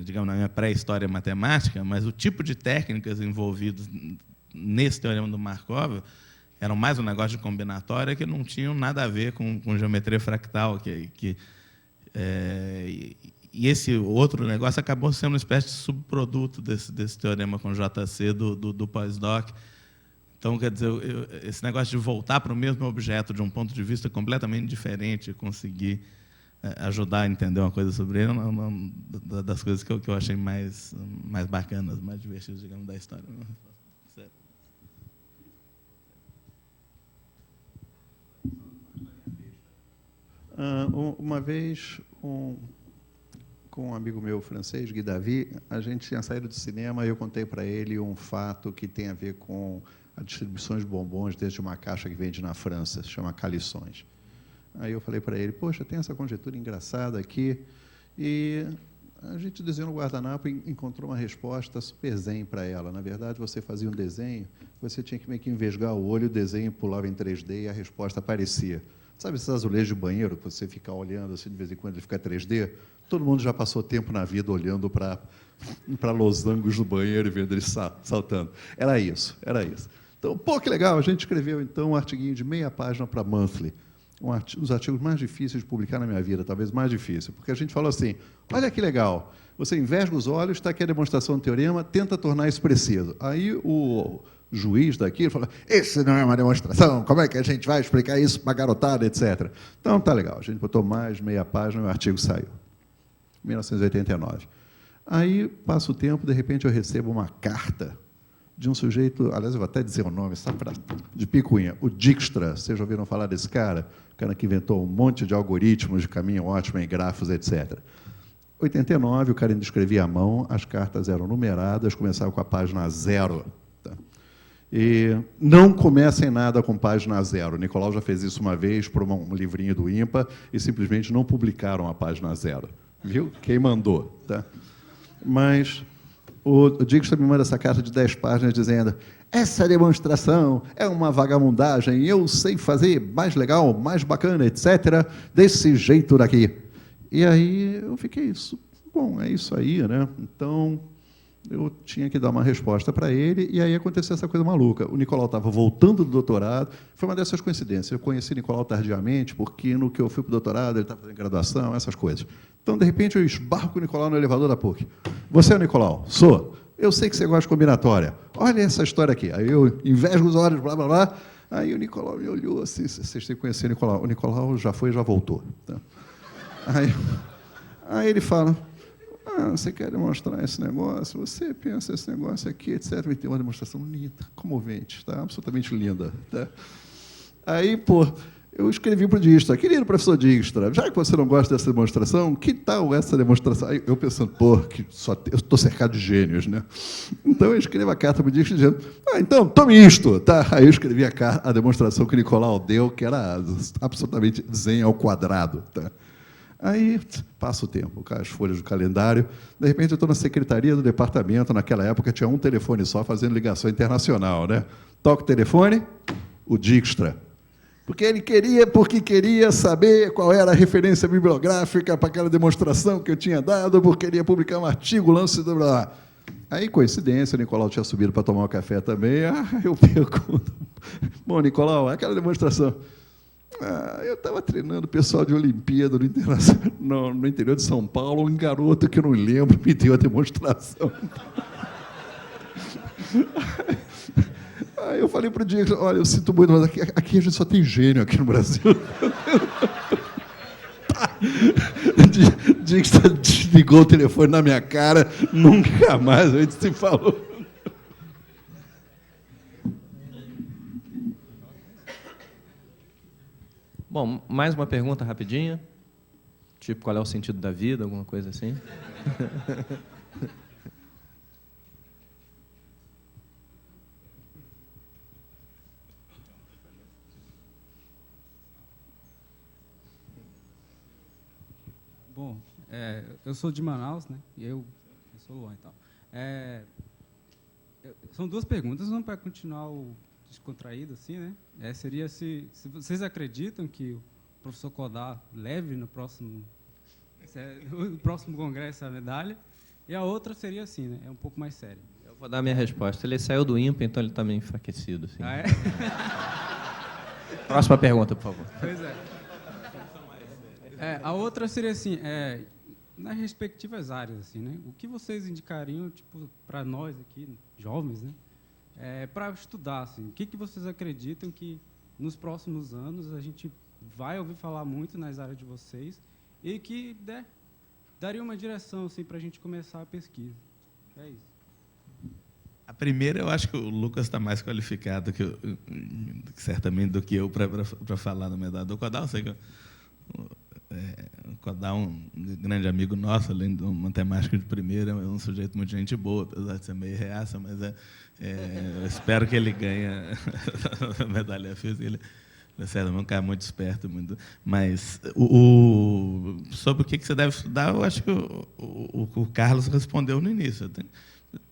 C: digamos, na minha pré-história matemática, mas o tipo de técnicas envolvidas nesse teorema do Markov eram mais um negócio de combinatória que não tinham nada a ver com geometria fractal, e esse outro negócio acabou sendo uma espécie de subproduto desse teorema com JC do pós-doc. Então, quer dizer, esse negócio de voltar para o mesmo objeto de um ponto de vista completamente diferente, conseguir ajudar a entender uma coisa sobre ele, é uma das coisas que eu achei mais bacanas, mais divertidas, digamos, da história. Sério.
B: Uma vez, com um amigo meu francês, Guy Davy, a gente tinha saído do cinema e eu contei para ele um fato que tem a ver com a distribuição de bombons desde uma caixa que vende na França, se chama Calições. Aí eu falei para ele, poxa, tem essa conjectura engraçada aqui, e a gente desenhou no guardanapo e encontrou uma resposta super zen para ela. Na verdade, você fazia um desenho, você tinha que meio que envesgar o olho, o desenho pulava em 3D e a resposta aparecia. Sabe esses azulejos de banheiro, que você fica olhando assim, de vez em quando ele fica 3D? Todo mundo já passou tempo na vida olhando para losangos do banheiro e vendo eles saltando. Era isso. Então, pô, que legal, a gente escreveu então um artiguinho de meia página para Monthly, um dos artigos mais difíceis de publicar na minha vida, talvez mais difícil, porque a gente falou assim, olha que legal, você enverga os olhos, está aqui a demonstração do teorema, tenta tornar isso preciso. Aí o juiz daqui falou, isso não é uma demonstração, como é que a gente vai explicar isso para a garotada, etc. Então, tá legal, a gente botou mais meia página e o artigo saiu. 1989. Aí, passa o tempo, de repente eu recebo uma carta de um sujeito, aliás, eu vou até dizer o nome, de picuinha, o Dijkstra. Vocês já ouviram falar desse cara? O cara que inventou um monte de algoritmos de caminho ótimo em grafos, etc. 89, o cara ainda escrevia à mão, as cartas eram numeradas, começavam com a página 0. Tá? E não comecem nada com página 0. O Nicolau já fez isso uma vez por um livrinho do IMPA e simplesmente não publicaram a página 0. Viu? Quem mandou? Tá? Mas o Dijkstra me manda essa carta de 10 páginas dizendo, essa demonstração é uma vagabundagem, eu sei fazer mais legal, mais bacana, etc., desse jeito daqui. E aí eu fiquei, bom, é isso aí, né? Então, eu tinha que dar uma resposta para ele, e aí aconteceu essa coisa maluca. O Nicolau estava voltando do doutorado, foi uma dessas coincidências. Eu conheci o Nicolau tardiamente, porque no que eu fui para o doutorado, ele estava fazendo graduação, essas coisas. Então, de repente, eu esbarro com o Nicolau no elevador da PUC. Você é o Nicolau? Sou. Eu sei que você gosta de combinatória. Olha essa história aqui. Aí eu invejo os olhos, blá, blá, blá. Aí o Nicolau me olhou assim, vocês têm que conhecer o Nicolau. O Nicolau já foi e já voltou. Tá? Aí ele fala, você quer demonstrar esse negócio? Você pensa esse negócio aqui, etc. E tem uma demonstração linda, comovente, tá? Absolutamente linda. Tá? Aí, eu escrevi para o Dijkstra, querido professor Dijkstra, já que você não gosta dessa demonstração, que tal essa demonstração? Aí eu pensando, eu estou cercado de gênios, né? Então eu escrevo a carta para o Dijkstra dizendo, então, tome isto, tá? Aí eu escrevi a demonstração que o Nicolau deu, que era absolutamente zen ao quadrado, tá? Aí passa o tempo, as folhas do calendário, de repente eu estou na secretaria do departamento, naquela época tinha um telefone só fazendo ligação internacional, né? Toca o telefone, o Dijkstra. Porque queria saber qual era a referência bibliográfica para aquela demonstração que eu tinha dado, porque queria publicar um artigo, lance do blá. Aí, coincidência, o Nicolau tinha subido para tomar um café também. Eu pergunto, bom, Nicolau, aquela demonstração. Eu estava treinando o pessoal de Olimpíada no interior de São Paulo, um garoto que eu não lembro me deu a demonstração. Aí eu falei para o Dijkstra, olha, eu sinto muito, mas aqui a gente só tem gênio aqui no Brasil. Dijkstra desligou o telefone na minha cara, nunca mais a gente se falou.
A: Bom, mais uma pergunta rapidinha. Tipo, qual é o sentido da vida, alguma coisa assim?
K: Bom, eu sou de Manaus, né? E eu sou Luan, então. São duas perguntas, uma para continuar o descontraído, assim, né? Seria se vocês acreditam que o professor Kodar leve no próximo congresso a medalha, e a outra seria assim, né? É um pouco mais sério.
A: Eu vou dar a minha resposta. Ele saiu do IMPA, então ele está meio enfraquecido. Assim.
K: Ah, é?
A: Próxima pergunta, por favor.
K: Pois é. A outra seria assim, nas respectivas áreas, assim, né? O que vocês indicariam, tipo, para nós aqui, jovens, né? Para estudar, assim, o que vocês acreditam que nos próximos anos a gente vai ouvir falar muito nas áreas de vocês e que daria uma direção, assim, para a gente começar a pesquisa? É isso.
C: A primeira, eu acho que o Lucas está mais qualificado certamente do que eu para falar da medalha do Kodar. Eu sei que o Kodar é um grande amigo nosso, além de um matemático de primeira, é um sujeito muito gente boa, apesar de ser meio reaça, mas eu espero que ele ganhe a medalha física. Ele é um cara muito esperto, mas sobre o que você deve estudar, eu acho que o Carlos respondeu no início.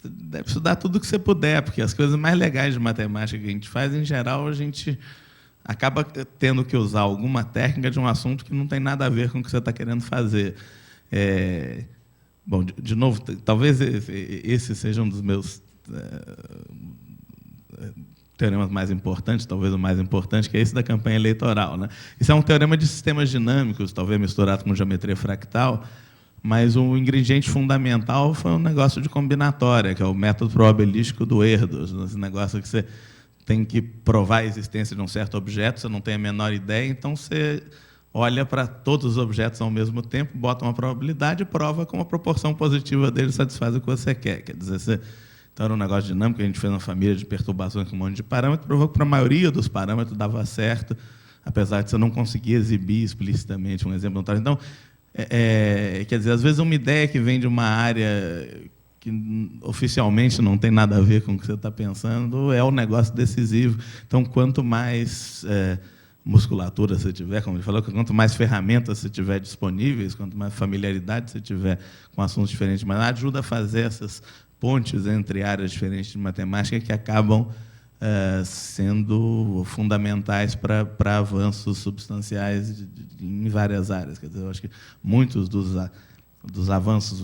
C: Deve estudar tudo o que você puder, porque as coisas mais legais de matemática que a gente faz, em geral, a gente acaba tendo que usar alguma técnica de um assunto que não tem nada a ver com o que você está querendo fazer. Bom, de novo, talvez esse seja um dos meus teoremas mais importantes, talvez o mais importante, que é esse da campanha eleitoral, né? Isso é um teorema de sistemas dinâmicos, talvez misturado com geometria fractal, mas o ingrediente fundamental foi um negócio de combinatória, que é o método probabilístico do Erdos, esse negócio que você tem que provar a existência de um certo objeto, você não tem a menor ideia, então você olha para todos os objetos ao mesmo tempo, bota uma probabilidade e prova como a proporção positiva deles satisfaz o que você quer. Quer dizer, então era um negócio dinâmico, a gente fez uma família de perturbações com um monte de parâmetros, provou que para a maioria dos parâmetros dava certo, apesar de você não conseguir exibir explicitamente um exemplo. Então, quer dizer, às vezes uma ideia que vem de uma área que oficialmente não tem nada a ver com o que você está pensando é um negócio decisivo. Então, quanto mais musculatura você tiver, como ele falou, quanto mais ferramentas você tiver disponíveis, quanto mais familiaridade você tiver com assuntos diferentes, mas ajuda a fazer essas pontes entre áreas diferentes de matemática que acabam sendo fundamentais para avanços substanciais em várias áreas. Quer dizer, eu acho que muitos dos avanços,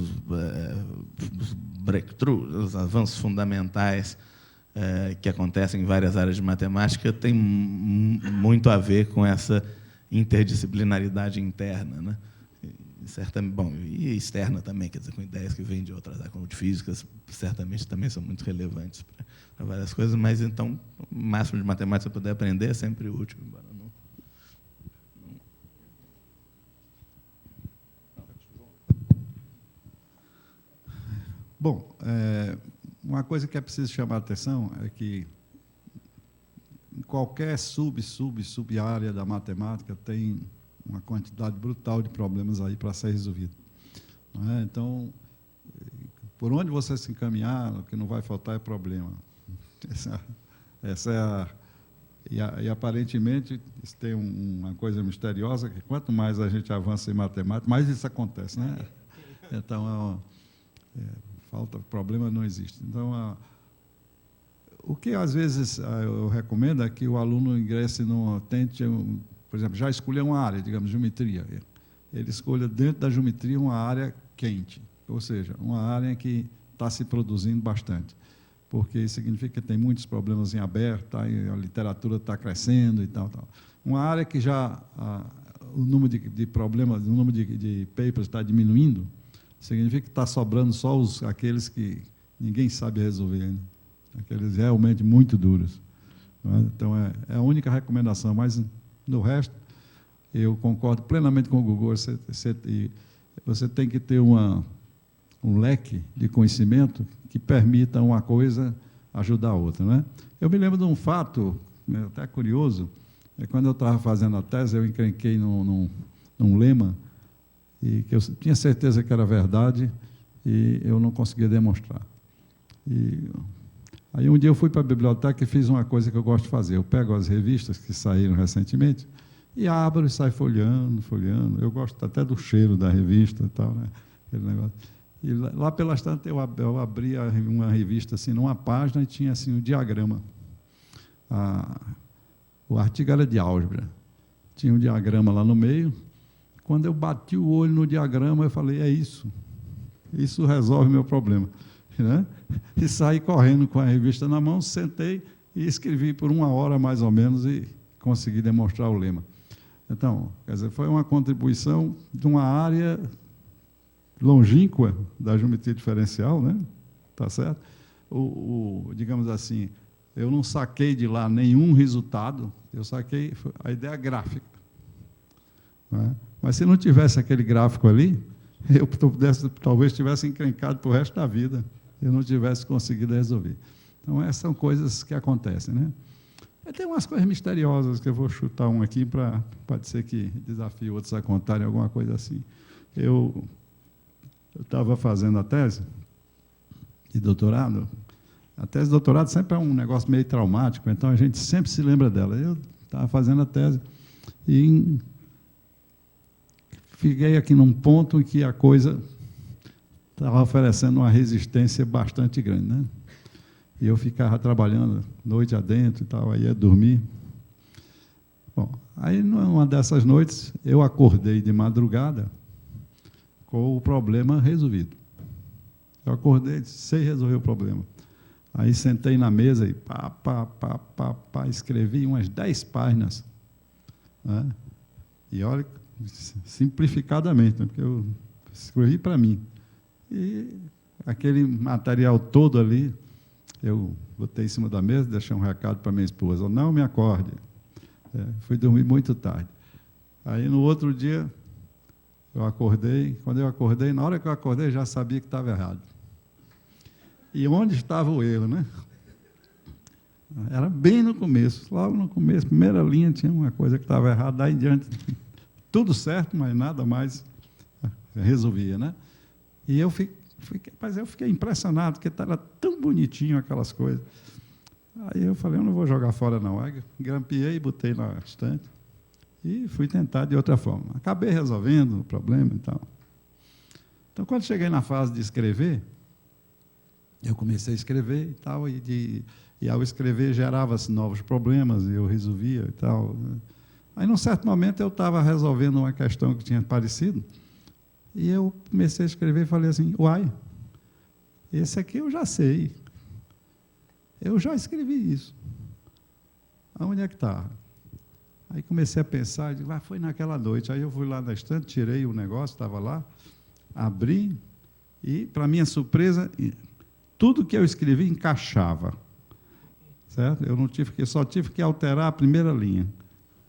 C: dos breakthroughs, os avanços fundamentais que acontecem em várias áreas de matemática têm muito a ver com essa interdisciplinaridade interna, né? E externa também, quer dizer, com ideias que vêm de outras áreas, como de físicas, certamente também são muito relevantes para várias coisas, mas, então, o máximo de matemática que você puder aprender é sempre útil, embora não...
F: Bom, uma coisa que é preciso chamar a atenção é que em qualquer sub-área da matemática tem uma quantidade brutal de problemas aí para ser resolvido. Não é? Então, por onde você se encaminhar, o que não vai faltar é problema. Essa é a... E aparentemente, isso tem uma coisa misteriosa, que quanto mais a gente avança em matemática, mais isso acontece, né? Então, falta problema não existe. Então, o que às vezes eu recomendo é que o aluno ingresse tente, por exemplo, já escolher uma área, digamos, geometria. Ele escolha dentro da geometria uma área quente, ou seja, uma área em que está se produzindo bastante, porque isso significa que tem muitos problemas em aberto, a literatura está crescendo e tal. Uma área que já o número de problemas, o número de papers está diminuindo, significa que está sobrando só aqueles que ninguém sabe resolver ainda, aqueles realmente muito duros. Então, é a única recomendação, mas no resto, eu concordo plenamente com o Gugu, você tem que ter um leque de conhecimento que permita uma coisa ajudar a outra. Né? Eu me lembro de um fato, até curioso, quando eu estava fazendo a tese, eu encrenquei num lema, e que eu tinha certeza que era verdade, e eu não conseguia demonstrar. Aí um dia eu fui para a biblioteca e fiz uma coisa que eu gosto de fazer. Eu pego as revistas que saíram recentemente e abro e saio folheando. Eu gosto até do cheiro da revista e tal, né? Aquele negócio. E lá pelas tantas eu abri uma revista assim, numa página, e tinha assim um diagrama. O artigo era de álgebra. Tinha um diagrama lá no meio. Quando eu bati o olho no diagrama, eu falei, é isso. Isso resolve meu problema. Né? E saí correndo com a revista na mão, sentei e escrevi por 1 hora, mais ou menos, e consegui demonstrar o lema. Então, quer dizer, foi uma contribuição de uma área longínqua da geometria diferencial, né? Tá certo? Digamos assim, eu não saquei de lá nenhum resultado, eu saquei a ideia gráfica. Né? Mas se não tivesse aquele gráfico ali, eu talvez tivesse encrencado para o resto da vida, eu não tivesse conseguido resolver. Então, essas são coisas que acontecem. Né? E tem umas coisas misteriosas, que eu vou chutar um aqui, pode ser que desafie outros a contarem alguma coisa assim. Eu estava fazendo a tese de doutorado. A tese de doutorado sempre é um negócio meio traumático, então a gente sempre se lembra dela. Eu estava fazendo a tese e fiquei aqui num ponto em que a coisa estava oferecendo uma resistência bastante grande, né? E eu ficava trabalhando noite adentro e tal, aí ia dormir. Bom, aí numa dessas noites eu acordei de madrugada com o problema resolvido. Eu acordei, sei resolver o problema. Aí sentei na mesa e escrevi umas 10 páginas. Né? E olha, simplificadamente, né? Porque eu escrevi para mim. E aquele material todo ali, eu botei em cima da mesa, deixei um recado para minha esposa, não me acorde. Fui dormir muito tarde. Aí, no outro dia, eu acordei. Quando eu acordei, na hora que eu acordei, já sabia que estava errado. E onde estava o erro, né? Era bem no começo, logo no começo, primeira linha, tinha uma coisa que estava errada, daí em diante, tudo certo, mas nada mais resolvia, né? E eu fiquei impressionado, porque estava tão bonitinho aquelas coisas. Aí eu falei, eu não vou jogar fora não. Aí grampeei e botei na estante e fui tentar de outra forma. Acabei resolvendo o problema e tal. Então, quando cheguei na fase de escrever, eu comecei a escrever e tal, e ao escrever gerava-se novos problemas, e eu resolvia e tal. Aí, num certo momento, eu estava resolvendo uma questão que tinha aparecido, e eu comecei a escrever e falei assim, uai, esse aqui eu já sei. Eu já escrevi isso. Aonde é que está? Aí comecei a pensar, digo, foi naquela noite. Aí eu fui lá na estante, tirei o negócio, estava lá, abri, e, para minha surpresa, tudo que eu escrevi encaixava. Certo? Eu só tive que alterar a primeira linha.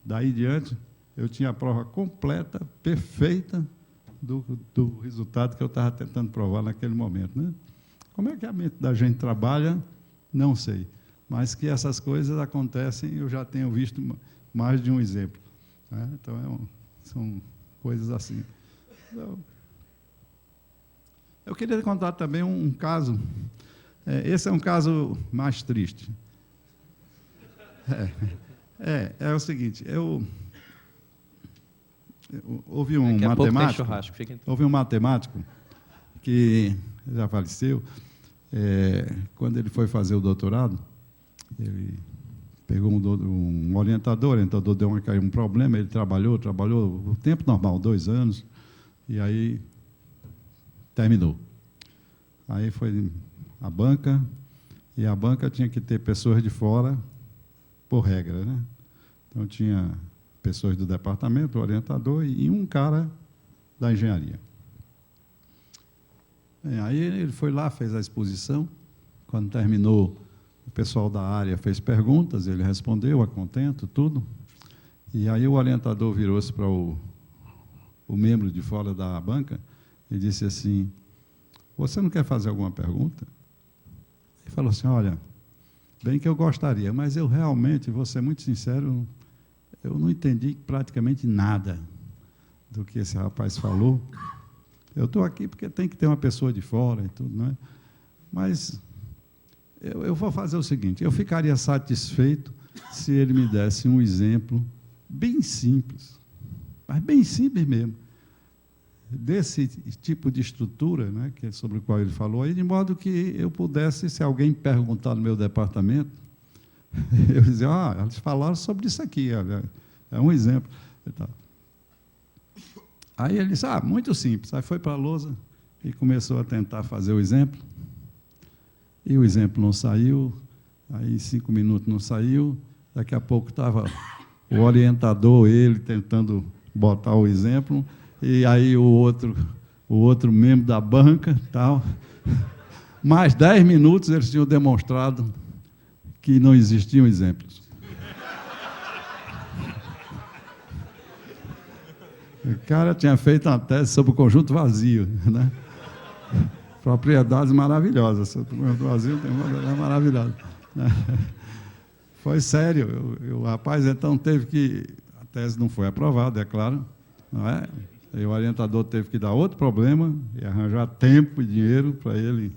F: Daí em diante, eu tinha a prova completa, perfeita, do resultado que eu estava tentando provar naquele momento. Né? Como é que a mente da gente trabalha, não sei. Mas que essas coisas acontecem, eu já tenho visto mais de um exemplo. Né? Então, são coisas assim. Eu queria contar também um caso. Esse é um caso mais triste. É o seguinte, houve um matemático que já faleceu. Quando ele foi fazer o doutorado, ele pegou um orientador, o orientador deu um problema, ele trabalhou o tempo normal, 2 anos, e aí terminou. Aí foi a banca, e a banca tinha que ter pessoas de fora, por regra, né? Então, tinha pessoas do departamento, o orientador, e um cara da engenharia. Aí ele foi lá, fez a exposição. Quando terminou, o pessoal da área fez perguntas, ele respondeu a contento, tudo. E aí o orientador virou-se para o membro de fora da banca e disse assim: você não quer fazer alguma pergunta? Ele falou assim: olha, bem que eu gostaria, mas eu realmente, vou ser muito sincero, eu não entendi praticamente nada do que esse rapaz falou. Eu estou aqui porque tem que ter uma pessoa de fora e tudo, não é? Mas eu vou fazer o seguinte: eu ficaria satisfeito se ele me desse um exemplo bem simples, mas bem simples mesmo, desse tipo de estrutura, né, que é sobre o qual ele falou, aí, de modo que eu pudesse, se alguém perguntar no meu departamento, eu dizer: eles falaram sobre isso aqui, olha, é um exemplo. Aí ele disse: muito simples. Aí foi para a lousa e começou a tentar fazer o exemplo. E o exemplo não saiu, aí 5 minutos não saiu, daqui a pouco estava o orientador, ele tentando botar o exemplo, e aí o outro membro da banca, tal. Mais 10 minutos eles tinham demonstrado que não existiam exemplos. O cara tinha feito uma tese sobre o conjunto vazio, né? Propriedades maravilhosas. O conjunto vazio tem uma propriedade maravilhosa. Foi sério. O rapaz, então, teve que... A tese não foi aprovada, é claro, não é? E o orientador teve que dar outro problema e arranjar tempo e dinheiro para ele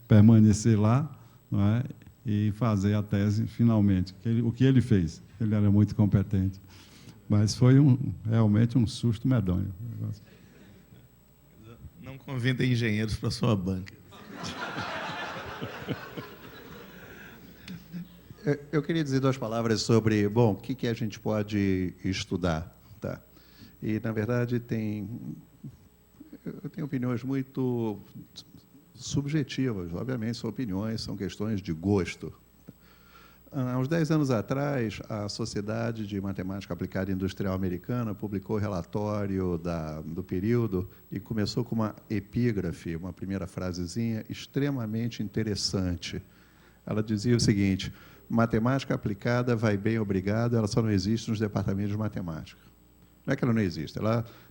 F: permanecer lá, não é? E fazer a tese finalmente. O que ele fez? Ele era muito competente. Mas foi realmente um susto medonho.
C: Não convida engenheiros para a sua banca.
B: Eu queria dizer 2 palavras sobre, o que a gente pode estudar. Tá? E, na verdade, eu tenho opiniões muito subjetivas. Obviamente, são opiniões, são questões de gosto. Há uns 10 anos atrás, a Sociedade de Matemática Aplicada Industrial Americana publicou o relatório do período e começou com uma epígrafe, uma primeira frasezinha extremamente interessante. Ela dizia o seguinte: matemática aplicada vai bem, obrigado, ela só não existe nos departamentos de matemática. Não é que ela não existe,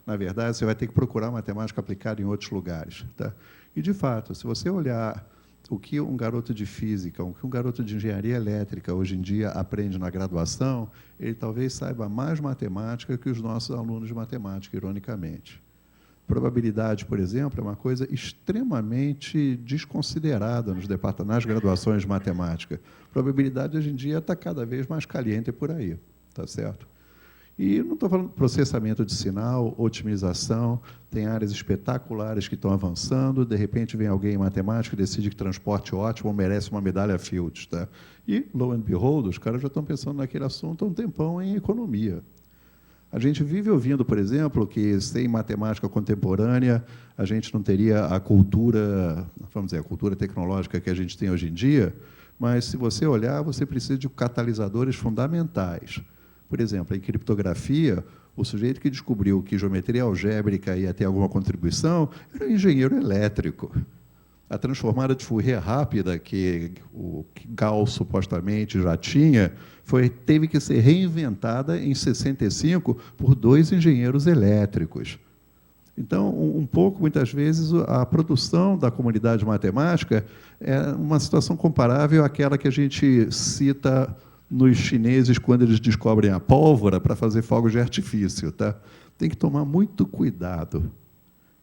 B: na verdade, você vai ter que procurar matemática aplicada em outros lugares. Tá? E, de fato, se você olhar o que um garoto de física, o que um garoto de engenharia elétrica hoje em dia aprende na graduação, ele talvez saiba mais matemática que os nossos alunos de matemática, ironicamente. Probabilidade, por exemplo, é uma coisa extremamente desconsiderada nas graduações de matemática. Probabilidade, hoje em dia, está cada vez mais caliente por aí, tá certo? E não estou falando de processamento de sinal, otimização, tem áreas espetaculares que estão avançando, de repente vem alguém em matemática e decide que transporte ótimo merece uma medalha Fields. Tá? E, lo and behold, os caras já estão pensando naquele assunto há um tempão em economia. A gente vive ouvindo, por exemplo, que sem matemática contemporânea a gente não teria a cultura, vamos dizer, a cultura tecnológica que a gente tem hoje em dia, mas, se você olhar, você precisa de catalisadores fundamentais. Por exemplo, em criptografia, o sujeito que descobriu que geometria algébrica ia ter alguma contribuição era um engenheiro elétrico. A transformada de Fourier rápida, que o Gauss supostamente já tinha, teve que ser reinventada em 65 por 2 engenheiros elétricos. Então, um pouco, muitas vezes, a produção da comunidade matemática é uma situação comparável àquela que a gente cita nos chineses quando eles descobrem a pólvora para fazer fogos de artifício. Tá? Tem que tomar muito cuidado.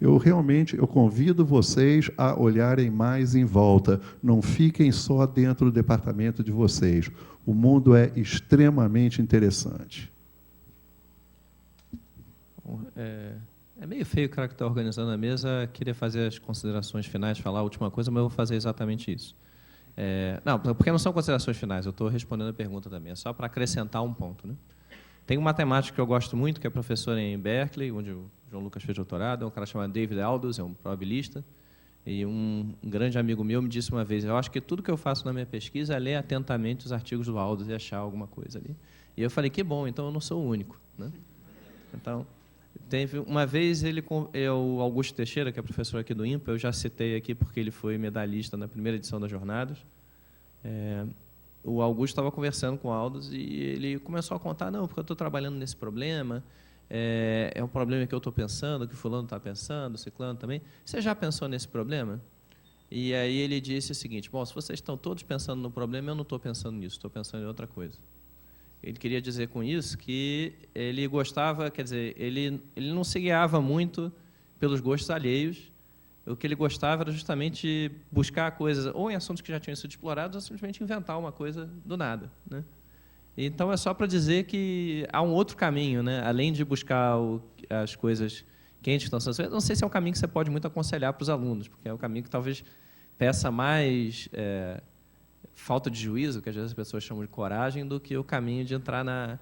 B: Eu convido vocês a olharem mais em volta. Não fiquem só dentro do departamento de vocês. O mundo é extremamente interessante.
A: É meio feio o cara que está organizando a mesa querer fazer as considerações finais, falar a última coisa, mas eu vou fazer exatamente isso. Não, porque não são considerações finais, eu estou respondendo a pergunta também, é só para acrescentar um ponto. Né? Tem um matemático que eu gosto muito, que é professor em Berkeley, onde o João Lucas fez doutorado, é um cara chamado David Aldous, é um probabilista, e um grande amigo meu me disse uma vez, eu acho que tudo que eu faço na minha pesquisa é ler atentamente os artigos do Aldous e achar alguma coisa ali. E eu falei, que bom, então eu não sou o único. Né? Então, teve uma vez o Augusto Teixeira, que é professor aqui do INPA, eu já citei aqui porque ele foi medalhista na primeira edição das jornadas. O Augusto estava conversando com o Aldous e ele começou a contar, não, porque eu estou trabalhando nesse problema, é um problema que eu estou pensando, que o fulano está pensando, o ciclano também. Você já pensou nesse problema? E aí ele disse o seguinte, bom, se vocês estão todos pensando no problema, eu não estou pensando nisso, estou pensando em outra coisa. Ele queria dizer com isso que ele gostava, quer dizer, ele não se guiava muito pelos gostos alheios. O que ele gostava era justamente buscar coisas, ou em assuntos que já tinham sido explorados, ou simplesmente inventar uma coisa do nada. Né? Então, é só para dizer que há um outro caminho, né? Além de buscar as coisas quentes que estão sendo... Não sei se é um caminho que você pode muito aconselhar para os alunos, porque é um caminho que talvez peça mais... falta de juízo, que às vezes as pessoas chamam de coragem, do que o caminho de entrar na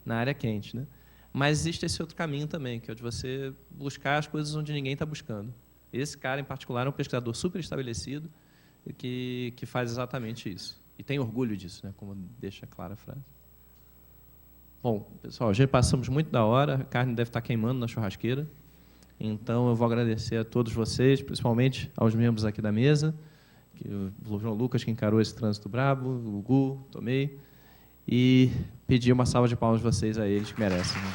A: área quente. Né? Mas existe esse outro caminho também, que é o de você buscar as coisas onde ninguém está buscando. Esse cara, em particular, é um pesquisador super estabelecido que faz exatamente isso. E tem orgulho disso, né? Como deixa clara a frase. Bom, pessoal, já passamos muito da hora, a carne deve estar queimando na churrasqueira. Então, eu vou agradecer a todos vocês, principalmente aos membros aqui da mesa, o João Lucas, que encarou esse trânsito brabo, o Gu, Tomei, e pedir uma salva de palmas de vocês a eles, que merecem. Né?